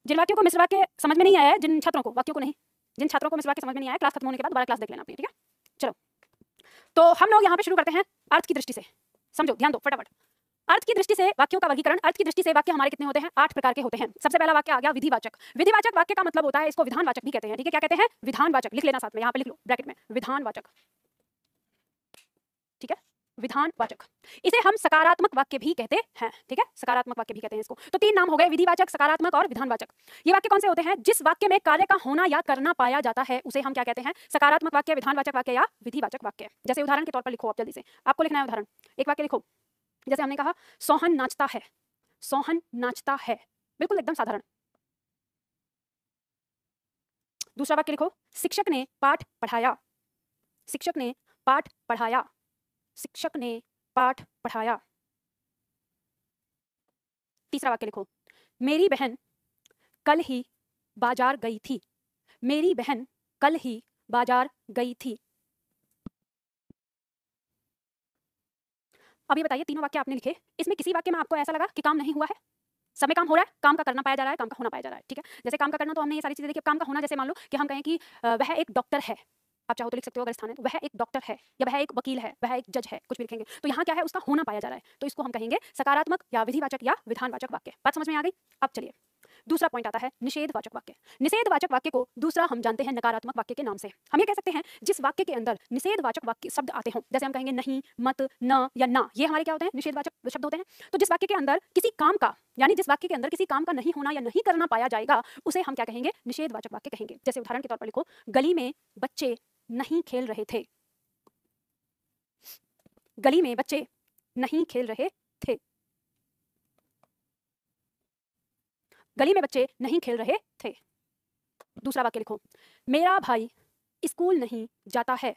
जिन वाक्यों को मिश्र वाक्य समझ में नहीं आया है, जिन छात्रों को, वाक्यों को नहीं, जिन छात्रों को मिश्र वाक्य समझ में नहीं आया, क्लास खत्म होने के बाद दोबारा क्लास देख लेना अपनी। ठीक है, चलो तो हम लोग यहाँ पे शुरू करते हैं अर्थ की दृष्टि से। समझो, ध्यान दो फटाफट। अर्थ की दृष्टि से वाक्यों का वर्गीकरण। अर्थ की दृष्टि से वाक्य हमारे कितने होते हैं, 8 प्रकार के होते हैं। सबसे पहला वाक्य आ गया विधिवाचक। विधिवाचक वाक्य का मतलब होता है, इसको विधानवाचक भी कहते हैं। ठीक है, क्या कहते हैं, विधानवाचक। लिख लेना साथ में, यहाँ पे लिख लो ब्रैकेट में, विधानवाचक। ठीक है, विधानवाचक। इसे हम सकारात्मक वाक्य भी कहते हैं। ठीक है, सकारात्मक वाक्य भी कहते हैं इसको। तो 3 नाम हो गए, विधिवाचक, सकारात्मक और विधानवाचक। ये वाक्य कौन से होते हैं, जिस वाक्य में कार्य का होना या करना पाया जाता है उसे हम क्या कहते हैं, सकारात्मक वाक्य, विधानवाचक वाक्य या विधिवाचक वाक्य। जैसे उदाहरण के तौर पर लिखो आप जल्दी से, आपको लिखना है उदाहरण। एक वाक्य लिखो, जैसे हमने कहा सोहन नाचता है, सोहन नाचता है, बिल्कुल एकदम साधारण। दूसरा वाक्य लिखो, शिक्षक ने पाठ पढ़ाया, शिक्षक ने पाठ पढ़ाया, शिक्षक ने पाठ पढ़ाया। तीसरा वाक्य लिखो, मेरी बहन कल ही बाजार गई थी। मेरी बहन कल ही बाजार गई थी। अब ये बताइए, तीनों वाक्य आपने लिखे, इसमें किसी वाक्य में आपको ऐसा लगा कि काम नहीं हुआ है? सब में काम हो रहा है, काम का करना पाया जा रहा है, काम का होना पाया जा रहा है, ठीक है। जैसे काम का करना तो हमने ये सारी चीजें देखी। काम का होना, जैसे मान लो कि हम कहें कि वह एक डॉक्टर है, आप चाहो तो लिख सकते हो अगर स्थान है तो, वह एक डॉक्टर है, या वह एक वकील है, वह एक जज है, कुछ भी लिखेंगे तो यहाँ क्या है, उसका होना पाया जा रहा है, तो इसको हम कहेंगे सकारात्मक या विधिवाचक या विधानवाचक वाक्य। बात समझ में आ गई? अब चलिए दूसरा पॉइंट आता है निषेधवाचक वाक्य। निषेधवाचक वाक्य को दूसरा हम जानते हैं नकारात्मक वाक्य के नाम से। हम ये कह सकते हैं जिस वाक्य के अंदर निषेधवाचक वाक्य शब्द आते हों, जैसे हम कहेंगे नहीं, मत, न या ना, ये हमारे क्या होते हैं, निषेधवाचक शब्द होते हैं। तो जिस वाक्य के अंदर किसी काम का, यानी जिस वाक्य के अंदर किसी काम का नहीं होना या नहीं करना पाया जाएगा, उसे हम क्या कहेंगे, निषेधवाचक वाक्य कहेंगे। जैसे उदाहरण के तौर पर लिखो, गली में बच्चे नहीं खेल रहे थे। गली में बच्चे नहीं खेल रहे थे। गली में बच्चे नहीं खेल रहे थे। दूसरा वाक्य लिखो, मेरा भाई स्कूल नहीं जाता है।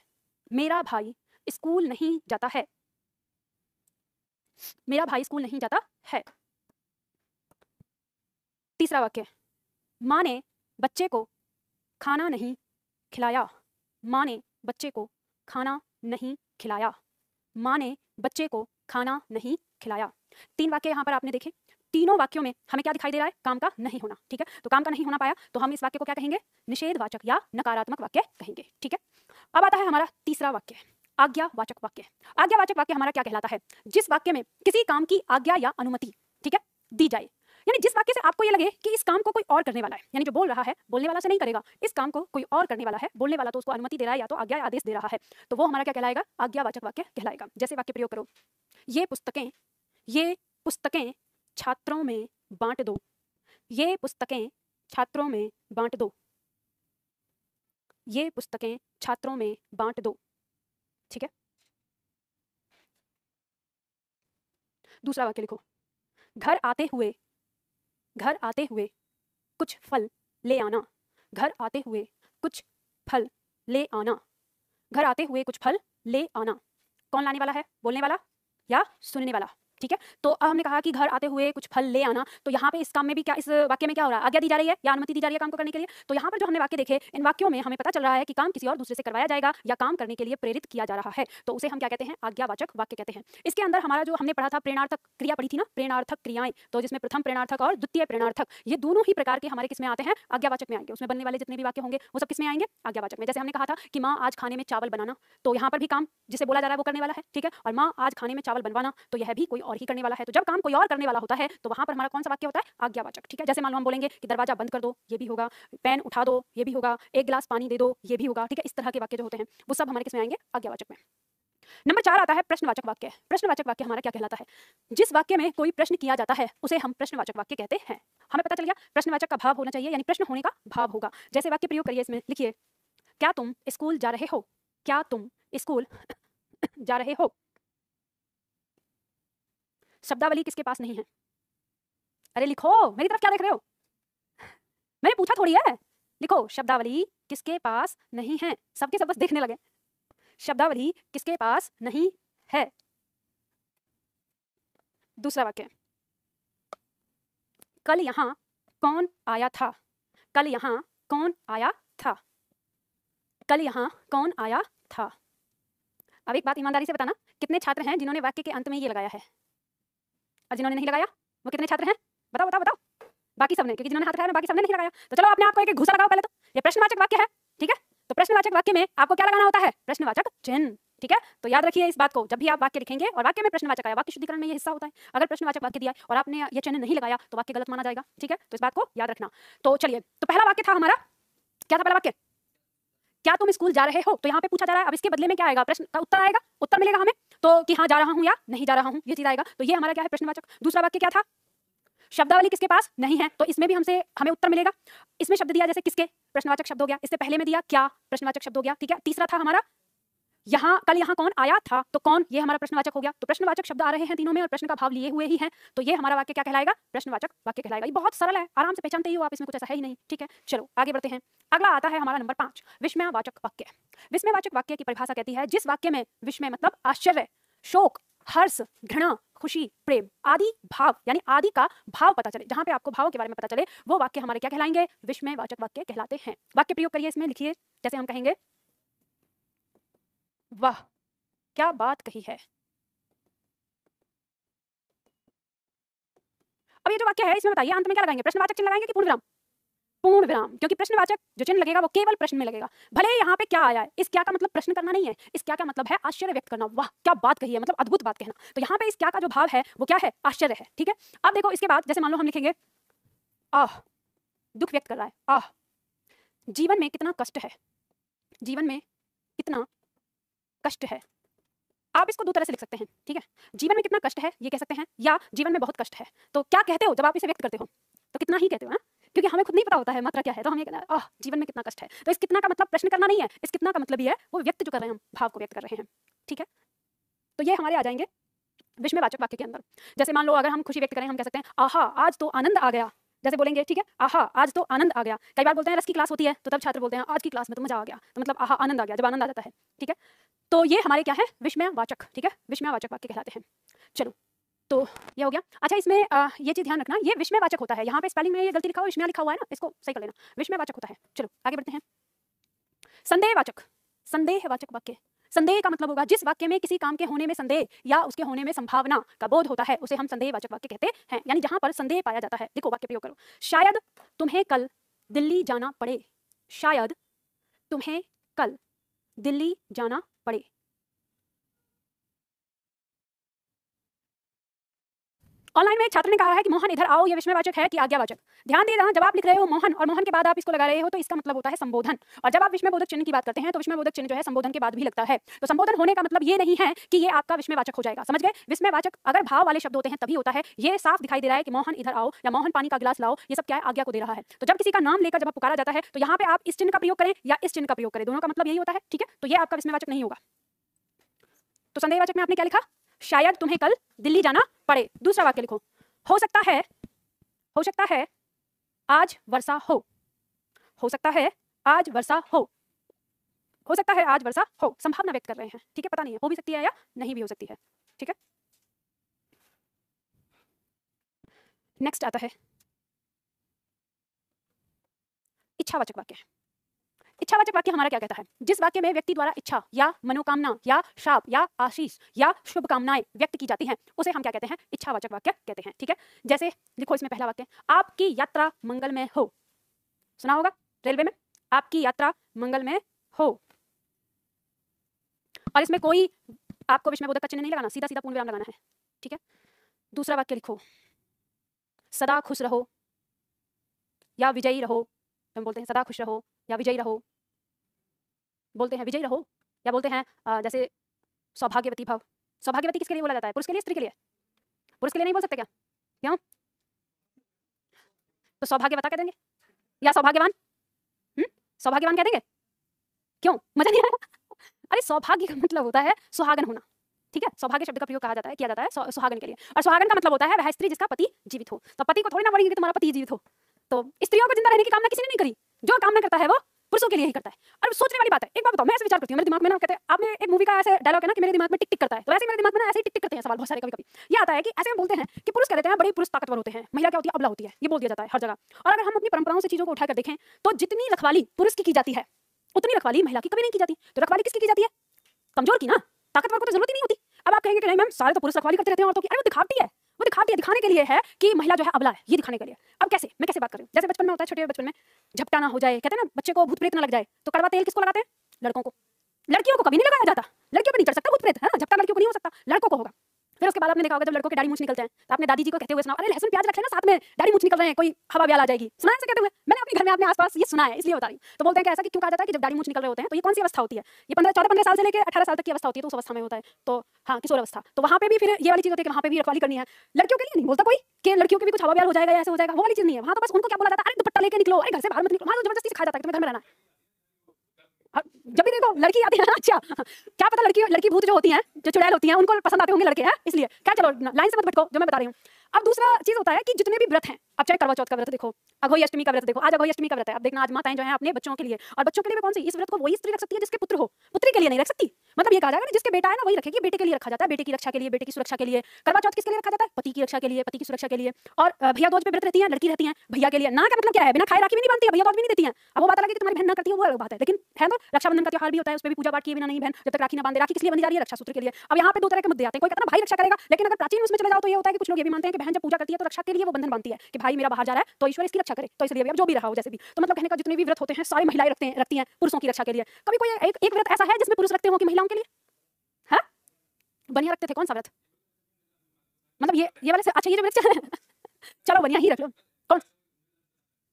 मेरा भाई स्कूल नहीं जाता है। मेरा भाई स्कूल नहीं जाता है। तीसरा वाक्य, माँ ने बच्चे को खाना नहीं खिलाया। माँ ने बच्चे को खाना नहीं खिलाया। माँ ने बच्चे को खाना नहीं खिलाया। तीन वाक्य यहाँ पर आपने देखे। तीनों वाक्यों में हमें क्या दिखाई दे रहा है, काम का नहीं होना, ठीक है। तो काम का नहीं होना पाया तो हम इस वाक्य को क्या कहेंगे, निषेधवाचक या नकारात्मक वाक्य कहेंगे, ठीक है। अब आता है हमारा तीसरा वाक्य, आज्ञावाचक वाक्य। आज्ञावाचक वाक्य हमारा क्या कहलाता है, जिस वाक्य में किसी काम की आज्ञा या अनुमति, ठीक है, दी जाए। यानी जिस वाक्य से आपको ये लगे कि इस काम को कोई और करने वाला है, यानी जो बोल रहा है बोलने वाला से नहीं करेगा, इस काम को कोई और करने वाला है, बोलने वाला तो उसको अनुमति दे रहा है या तो आज्ञा या आदेश दे रहा है, तो वो हमारा क्या कहलाएगा, आज्ञावाचक वाक्य कहलाएगा। जैसे वाक्य प्रयोग करो, ये पुस्तकें छात्रों में बांट दो। ये पुस्तकें छात्रों में बांट दो। ये पुस्तकें छात्रों में बांट दो, ठीक है। दूसरा वाक्य लिखो, घर आते हुए कुछ फल ले आना। घर आते हुए कुछ फल ले आना। घर आते हुए कुछ फल ले आना। कौन लाने वाला है, बोलने वाला या सुनने वाला, ठीक है। तो अब हमने कहा कि घर आते हुए कुछ फल ले आना, तो यहाँ पे इस काम में भी क्या, इस वाक्य में क्या हो रहा है, आज्ञा दी जा रही है या अनुमति दी जा रही है काम को करने के लिए। तो यहाँ पर जो हमने वाक्य देखे, इन वाक्यों में हमें पता चल रहा है कि काम किसी और दूसरे से करवाया जाएगा या काम करने के लिए प्रेरित किया जा रहा है, तो उसे हम क्या कहते हैं, आज्ञावाचक वाक्य कहते हैं। इसके अंदर हमारा जो हमने पढ़ा था प्रेरणार्थक क्रिया पढ़ी थी ना, प्रेरणार्थक क्रियाएं, तो जिसमें प्रथम प्रेरणार्थक और द्वितीय प्रेरणार्थक, ये दोनों ही प्रकार के हमारे किसमें आते हैं, आज्ञावाचक में आएंगे। उसमें बनने वाले जितने भी वाक्य होंगे वो सब किसमें आएंगे, आज्ञावाचक में। जैसे हमने कहा था कि माँ आज खाने में चावल बनाना, तो यहाँ पर भी काम जिसे बोला जा रहा है वो करने वाला है, ठीक है। और माँ आज खाने में चावल बनवाना, तो यह भी कोई और ही करने वाला है। तो जब काम कोई और करने वाला होता है तो वहां पर हमारा कौन सा वाक्य होता है, आज्ञावाचक, ठीक है। जैसे मान लो हम बोलेंगे कि दरवाजा बंद कर दो, ये भी होगा, पेन उठा दो, ये भी होगा, एक गिलास पानी दे दो, ये भी होगा, ठीक है। इस तरह के वाक्य जो होते हैं वो सब हमारे किसमें आएंगे, आज्ञावाचक में। नंबर 4 आता है प्रश्नवाचक वाक्य। प्रश्नवाचक वाक्य हमारा क्या कहलाता है, जिस वाक्य में कोई प्रश्न किया जाता है उसे हम प्रश्नवाचक वाक्य कहते हैं। हमें पता चल गया प्रश्नवाचक का भाव होना चाहिए, यानी प्रश्न होने का भाव होगा। जैसे वाक्य प्रयोग करिए, इसमें लिखिए, क्या तुम स्कूल जा रहे हो। क्या तुम स्कूल जा रहे हो। शब्दावली किसके पास नहीं है, अरे लिखो, मेरी तरफ क्या देख रहे हो, मैंने पूछा थोड़ी है, लिखो। शब्दावली किसके पास नहीं है, सबके सब बस देखने लगे। शब्दावली किसके पास नहीं है। दूसरा वाक्य, कल यहाँ कौन आया था। कल यहाँ कौन आया था। कल यहाँ कौन आया था। अब एक बात ईमानदारी से बताना, कितने छात्र हैं जिन्होंने वाक्य के अंत में ये लगाया है, और जिन्होंने नहीं लगाया वो कितने छात्र हैं, बताओ बताओ बताओ। बाकी सबने, क्योंकि जिन्होंने हाथ उठाया बाकी सबने नहीं लगाया। तो चलो अपने आप को एक घुसा लगाओ पहले। तो ये प्रश्नवाचक वाक्य है, ठीक है। तो प्रश्नवाचक वाक्य में आपको क्या लगाना होता है, प्रश्नवाचक चिन्ह, ठीक है। तो याद रखिए इस बात को, जब भी आप वाक्य लिखेंगे और वाक्य में प्रश्नवाचक आया, वाक्य शुद्धिकरण में ये हिस्सा होता है। अगर प्रश्नवाचक वाक्य दिया और आपने ये चिन्ह नहीं लगाया तो वाक्य गलत माना जाएगा, ठीक है। तो इस बात को याद रखना। तो चलिए, तो पहला वाक्य था हमारा, क्या था पहला वाक्य, क्या तुम स्कूल जा रहे हो। तो यहाँ पे पूछा जा रहा है, अब इसके बदले में क्या आएगा, प्रश्न का उत्तर आएगा, उत्तर मिलेगा हमें, तो कि हाँ जा रहा हूँ या नहीं जा रहा हूँ, ये चीज आएगा। तो ये हमारा क्या है, प्रश्नवाचक। दूसरा वाक्य क्या था, शब्दावली किसके पास नहीं है, तो इसमें भी हमें उत्तर मिलेगा। इसमें शब्द दिया जैसे किसके, प्रश्नवाचक शब्द हो गया। इससे पहले में दिया क्या, प्रश्नवाचक शब्द हो गया, ठीक है। तीसरा था हमारा यहाँ, कल यहाँ कौन आया था, तो कौन, ये हमारा प्रश्नवाचक हो गया। तो प्रश्नवाचक शब्द आ रहे हैं तीनों में और प्रश्न का भाव लिए हुए ही है, तो ये हमारा वाक्य क्या कहलाएगा, प्रश्नवाचक वाक्य कहलाएगा। ये बहुत सरल है, आराम से पहचानते ही हो आप, इसमें कुछ ऐसा है ही नहीं, ठीक है। चलो आगे बढ़ते हैं। अगला आता है हमारा नंबर 5, विस्मयवाचक वाक्य। विस्मयवाचक वाक्य की परिभाषा कहती है, जिस वाक्य में विस्मय मतलब आश्चर्य, शोक, हर्ष, घृणा, खुशी, प्रेम, आदि भाव यानी आदि का भाव पता चले, जहां पे आपको भाव के बारे में पता चले, वो वाक्य हमारे क्या कहलाएंगे? विस्मयवाचक वाक्य कहलाते हैं। वाक्य प्रयोग करिए, इसमें लिखिए। जैसे हम कहेंगे, वाह क्या बात कही है। अब ये जो वाक्य है इसमें बताइए अंत में क्या लगाएंगे? प्रश्नवाचक चिन्ह लगाएंगे कि पूर्ण विराम? पूर्ण विराम, क्योंकि प्रश्नवाचक जो चिन्ह लगेगा वो केवल प्रश्न में लगेगा। भले यहाँ पे क्या आया है, इस क्या का मतलब प्रश्न करना नहीं है, इस क्या का मतलब है आश्चर्य व्यक्त करना। वाह क्या बात कही है, मतलब अद्भुत बात कहना। तो यहाँ पे इस क्या का जो भाव है वो क्या है? आश्चर्य है। ठीक है, अब देखो इसके बाद जैसे मान लो हम लिखेंगे आह, दुख व्यक्त कर रहा है। आह, जीवन में कितना कष्ट है, जीवन में कितना कष्ट है। आप इसको दो तरह से लिख सकते हैं। ठीक है, जीवन में कितना कष्ट है ये कह सकते हैं, या जीवन में बहुत कष्ट है। तो क्या कहते हो जब आप इसे व्यक्त करते हो? तो कितना ही कहते हो, क्योंकि हमें खुद नहीं पता होता है मात्रा क्या है। तो हमें कहना है जीवन में कितना कष्ट है। तो इस कितना का मतलब प्रश्न करना नहीं है, इस कितना का मतलब ये है वो व्यक्त जो कर रहे हैं, हम भाव को व्यक्त कर रहे हैं। ठीक है, तो ये हमारे आ जाएंगे विस्मयवाचक वाक्य के अंदर। जैसे मान लो अगर हम खुशी व्यक्त करें, हम कह सकते हैं आहा आज तो आनंद आ गया। जैसे बोलेंगे, ठीक है, आहा आज तो आनंद आ गया। कई बार बोलते हैं रस की क्लास होती है तो तब छात्र बोलते हैं आज की क्लास में तो मजा आ गया। तो मतलब आहा आनंद आ गया, जब आनंद आ जाता है। ठीक है, तो ये हमारे क्या है? विस्मयवाचक। ठीक है, विस्मयवाचक वाक्य कहलाते हैं। चलो, तो ये हो गया। अच्छा, इसमें ये चीज ध्यान रखना, ये विस्मयवाचक होता है। यहाँ पे स्पेलिंग में ये गलती लिखा हुआ, विस्मय लिखा हुआ है ना, इसको सही कर लेना। विस्मयवाचक होता है। चलो आगे बढ़ते हैं। संदेहवाचक, संदेहवाचक वाक्य। संदेह का मतलब होगा जिस वाक्य में किसी काम के होने में संदेह या उसके होने में संभावना का बोध होता है, उसे हम संदेहवाचक वाक्य कहते हैं। यानी जहां पर संदेह पाया जाता है। देखो वाक्य प्रयोग करो, शायद तुम्हें कल दिल्ली जाना पड़े। शायद तुम्हें कल दिल्ली जाना पड़े। ऑनलाइन में एक छात्र ने कहा है कि मोहन इधर आओ, ये विस्मयवाचक है कि आज्ञावाचक? ध्यान दे रहा, जब आप लिख रहे हो मोहन और मोहन के बाद आप इसको लगा रहे हो तो इसका मतलब होता है संबोधन। और जब आप विस्मयबोधक चिन्ह की बात करते हैं तो विस्मयबोधक चिन्ह जो है संबोधन के बाद भी लगता है। तो संबोधन होने का मतलब ये नहीं है कि ये आपका विस्मयवाचक हो जाएगा। समझ गए? विस्मयवाचक अगर भाव वाले शब्द होते हैं तभी होता है। ये साफ दिखाई दे रहा है कि मोहन इधर आओ या मोहन पानी का गिलास लाओ, ये सब क्या है? आज्ञा को दे रहा है। तो जब किसी का नाम लेकर जब आप पुकारा जाता है तो यहाँ पे आप इस चिन्ह का प्रयोग करें या इस चिन्ह का प्रयोग करें, दोनों का मतलब यही होता है। ठीक है, तो ये आपका विस्मयवाचक नहीं होगा। तो संदेहवाचक में आपने क्या लिखा? शायद तुम्हें कल दिल्ली जाना पड़े। दूसरा वाक्य लिखो, हो सकता है आज वर्षा हो। हो सकता है आज वर्षा हो। हो सकता है आज वर्षा हो, संभावना व्यक्त कर रहे हैं। ठीक है, पता नहीं है, हो भी सकती है या नहीं भी हो सकती है। ठीक है, नेक्स्ट आता है इच्छावाचक वाक्य। इच्छावाचक वाक्य हमारा क्या कहता है? जिस वाक्य में व्यक्ति द्वारा इच्छा या मनोकामना या शाप या आशीष या शुभकामनाएं व्यक्त की जाती हैं, उसे हम क्या कहते हैं? इच्छावाचक वाक्य कहते हैं। ठीक है, जैसे लिखो इसमें पहला वाक्य, आपकी यात्रा मंगलमय हो। सुना होगा रेलवे में, आपकी यात्रा मंगलमय हो। और इसमें कोई आपको विस्मयबोधक का चिन्ह नहीं लगाना, सीधा सीधा पूर्ण विराम लगाना है। ठीक है, दूसरा वाक्य लिखो, सदा खुश रहो या विजयी रहो। हम बोलते हैं सदा खुश रहो या विजयी रहो, बोलते हैं विजयी रहो, या बोलते हैं जैसे सौभाग्यवती भव। सौभाग्यवती किसके लिए बोला जाता है? पुरुष के लिए, स्त्री के लिए? पुरुष के लिए नहीं बोल सकते क्या? क्यों? तो सौभाग्यवता कह देंगे या सौभाग्यवान? सौभाग्यवान कह देंगे? क्यों, मजा नहीं आया? अरे सौभाग्य का मतलब होता है सुहागन होना। ठीक है, सौभाग्य शब्द का प्रयोग कहा जाता है, किया जाता है सुहागन के लिए। और सुहागन का मतलब होता है वह स्त्री जिसका पति जीवित हो। तो पति को थोड़ी ना बोलेंगे कि तुम्हारा पति जीवित हो। तो स्त्रियों को जिंदा रहने की कामना किसी ने नहीं करी, जो कामना करता है वो पुरुषों के लिए ही करता है। और सोचने वाली बात है, एक बात बताओ, मैं ऐसे विचार करती हूँ मेरे दिमाग में ना, कहते हैं आपने एक मूवी का ऐसे डायलॉग है ना कि मेरे दिमाग में टिक टिक करता है, तो ऐसे मेरे दिमाग में ना ऐसे ही टिक टिक करते हैं सवाल बहुत सारे। कभी कभी ये आता है कि ऐसे हम बोलते हैं कि पुरुष कह देते हैं बड़ी पुरुष ताकतवर होते हैं, महिला क्या होती है? अबला होती है। ये बोल दिया जाता है हर जगह। और अगर हम अपनी परंपराओं से चीजों को उठाकर देखें तो जितनी रखवाली पुरुष की जाती है उतनी रखवाली महिला की कभी नहीं की जाती। तो रखवाली किसकी की जाती है? कमजोर की ना, ताकतवर को तो जरूरत ही नहीं होती। अब आप कहेंगे कि नहीं मैम सारे तो पुरुष रखवाली करते रहते हैं औरतों की। अरे वो दिखावटी है, वो दिखावटी है, दिखाने के लिए है कि महिला जो है अबला है, ये दिखाने के लिए। अब कैसे, मैं कैसे बात कर रही हूँ, जैसे बचपन में होता है, छोटे बचपन में झपटा ना हो जाए, कहते हैं ना बच्चे को भूत प्रेत ना लग जाए, तो कड़वा तेल किसको लगाते हैं? लड़कों को। लड़कियों को कभी नहीं लगाया जाता, लड़कियों पर नहीं चढ़ सकता भूत प्रेत, है ना, झपटा लड़कियों को नहीं हो सकता, लड़कों को होगा। फिर उसके बाद आपने देखा होगा जब लड़कों के दाढ़ी मूंछ निकलते हैं तो आपने दादी जी को कहते हुए सुना, अरे लहसुन प्याज रख लेना साथ में, दाढ़ी मूंछ निकल रहे हैं, कोई हवा ब्याल आ जाएगी। सुना है ऐसे कहते हुए? मैंने अपने घर में अपने आसपास ये सुना है, इसलिए बता रही हूँ। तो बोलते हैं कि ऐसा कि क्यों कहा जाता है कि जब दाढ़ी मूंछ निकल रहे होते हैं तो ये कौन सी अवस्था होती है? ये 14-15 साल से लेकर 18 साल तक की अवस्था होती है, तो उस अवस्था में होता है। तो हाँ, किशोर अवस्था। तो वहाँ पे भी फिर ये वाली चीज होती है कि वहाँ पे भी रखवाली करनी है। लड़कियों के लिए नहीं बोलता कोई कि लड़कियों के भी कुछ हवा ब्याल हो जाएगा या ऐसे हो जाएगा, वो वाली चीज नहीं है। वहाँ तो बस उनको क्या बोला जाता है, अरे दुपट्टा लेके निकलो, अरे घर से बाहर मत निकलो। वहाँ तो जबरदस्ती सिखाया जाता है कि तुम्हें घर में रहना है। जब भी देखो लड़की आती है ना, अच्छा क्या पता लड़की भूत जो होती हैं, जो चुड़ैल होती हैं, उनको पसंद आते होंगे लड़के, हैं इसलिए क्या। चलो लाइन से मत भटको, जो मैं बता रही हूँ। अब दूसरा चीज होता है कि जितने भी व्रत हैं, अब चाहे करवा चौथ का व्रत देखो, अघोई अष्टमी का व्रत देखो, आज अघोई अष्टमी का व्रत है। अब देखना आज माताएं जो है अपने बच्चों के लिए, और बच्चों के लिए भी कौन सी, इस व्रत को वही स्त्री रख सकती है जिसके पुत्र हो, पुत्री के लिए नहीं रख सकती। मतलब मतलब ये कहा जाएगा ना जिसके बेटा है ना वही रखेगी, बेटे के लिए रखा जाता है, बेटे की रक्षा के लिए, बेटे की सुरक्षा के लिए। करवा चौथ किसके लिए रखा जाता है? पति की रक्षा के लिए, पति की सुरक्षा के लिए। और भैया दूज पे व्रत रहती है, लड़की रहती है भैया के लिए। ना का मतलब क्या है? बिना खाए राखी भी नहीं बांधती है, भैया दूज भी नहीं देती है। अब वो बात अलग है कि तुम्हारी बहन ना करती है, वो अलग बात है, लेकिन है तो रक्षाबंधन का त्योहार भी होता है, उस पे भी पूजा पाठ किए बिना नहीं बहन जब तक राखी ना बांधे। राखी किस लिए बंधी जा रही है? रक्षा सूत्र के लिए। अब यहाँ पे दो तरह के मुद्दे आते हैं, कोई कहता है भाई रक्षा करेगा, लेकिन अगर प्राचीन उसमें चले जाओ तो ये होता है कि कुछ लोग ये भी मानते हैं कि बहन जब पूजा करती है तो रक्षा के लिए वो बंधन बांधती है कि भाई मेरा बाहर जा रहा है तो ईश्वर इसकी रक्षा करे, तो इसलिए अब जो भी रहा हो जैसे भी। तो मतलब कहने का जितने भी व्रत होते हैं सारी महिलाएं रखती हैं पुरुषों की रक्षा के लिए। कभी कोई एक व्रत ऐसा है जिसमें पुरुष रखते हो कि महिलाओं के लिए? है बनिया रखते थे, कौन सा व्रत? मतलब ये वाले से, अच्छा ये जो व्रत चलो बनिया ही रख लो। कौन?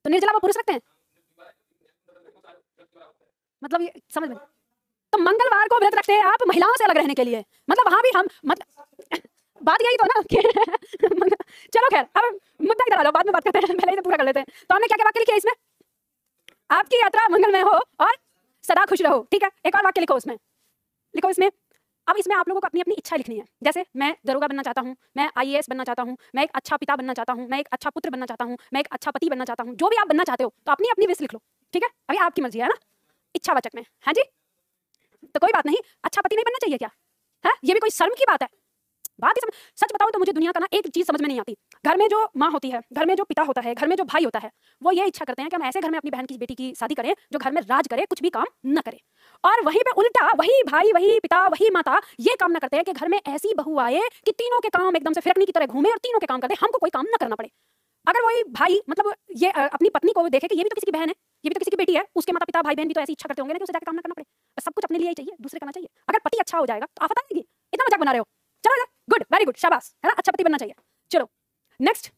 तो निर्जला वो पुरुष रखते हैं, मतलब ये समझ में। तो मंगलवार को व्रत रखते हैं आप महिलाओं से अलग रहने के लिए, मतलब वहां भी हम मतलब बात यही तो ना कि चलो खैर अब मुद्दा इधर आ जाओ, बाद में बात करते हैं, पहले इसे पूरा कर लेते हैं। तो हमने क्या क्या वाक्य लिखे इसमें? आपकी यात्रा मंगलमय हो और सदा खुश रहो, ठीक है। एक और वाक्य लिखो उसमें, लिखो इसमें। अब इसमें आप लोगों को अपनी अपनी इच्छा लिखनी है, जैसे मैं दरोगा बनना चाहता हूँ, मैं आईएएस बनना चाहता हूँ, मैं एक अच्छा पिता बनना चाहता हूँ, मैं एक अच्छा पुत्र बनना चाहता हूँ, मैं एक अच्छा पति बनना चाहता हूँ। जो भी आप बनना चाहते हो तो अपनी अपनी विश लिख लो, ठीक है। अभी आपकी मर्जी है ना, इच्छावाचक में। हाँ जी, तो कोई बात नहीं, अच्छा पति नहीं बनना चाहिए क्या? है ये भी कोई शर्म की बात है? बात ही सच बताऊं तो मुझे दुनिया का ना एक चीज समझ में नहीं आती। घर में जो माँ होती है, घर में जो पिता होता है, घर में जो भाई होता है, वो ये इच्छा करते हैं कि हम ऐसे घर में अपनी बहन की बेटी की शादी करें जो घर में राज करे, कुछ भी काम न करे। और वहीं पे उल्टा वही भाई, वही पिता, वही माता ये काम न करते हैं कि घर में ऐसी बहू आए कि तीनों के काम एकदम से फिरकनी की तरह घूमे और तीनों के काम कर दे, हमको कोई काम न करना पड़े। अगर वही भाई मतलब ये अपनी पत्नी को देखे कि ये भी तो किसी की बहन है, ये भी तो किसी की बेटी है, उसके माता पिता भाई बहन भी तो ऐसी इच्छा करते होंगे ना कि उसे जाकर काम ना करना पड़े। बस सब कुछ अपने लिए ही चाहिए, दूसरे करना चाहिए। अगर पति अच्छा हो जाएगा तो आफत आएगी। इतना मजाक बना रहे हो, चलो गुड, वेरी गुड, शाबाश, है ना, अच्छा पति बनना चाहिए। चलो नेक्स्ट,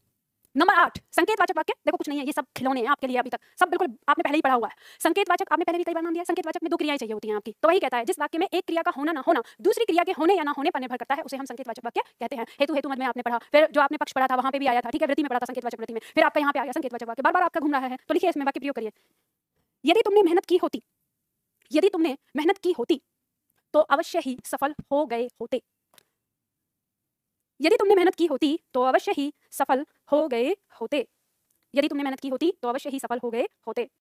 नंबर 8, संकेतवाचक वाक्य। देखो कुछ नहीं है, ये सब खिलौने हैं आपके लिए, अभी तक सब बिल्कुल आपने पहले ही पढ़ा हुआ है। संकेतवाचक आपने पहले भी कई बार नाम दिया। संकेतवाचक में 2 क्रियाएं चाहिए होती हैं आपकी, तो वही कहता है जिस वाक्य में एक क्रिया का होना ना होना दूसरी क्रिया के होने या ना होने पर निर्भर करता है उसे हम संकेतवाचक वाक्य कहते हैं। हेतु हेतु मत में आपने पढ़ा, फिर जो आपने पक्ष पढ़ा था वहां पे भी आया था, ठीक है, वृत्ति में पढ़ा था संकेतवाचक वृत्ति में, फिर आपका यहाँ पे आ गया संकेतवाचक वाक्य। बार बार आपका घूम रहा है, तो लिखिए इसमें वाक्य प्रयोग करिए। यदि तुमने मेहनत की होती, यदि तुमने मेहनत की होती तो अवश्य ही सफल हो गए होते। यदि तुमने मेहनत की होती तो अवश्य ही सफल हो गए होते। यदि तुमने मेहनत की होती तो अवश्य ही सफल हो गए होते।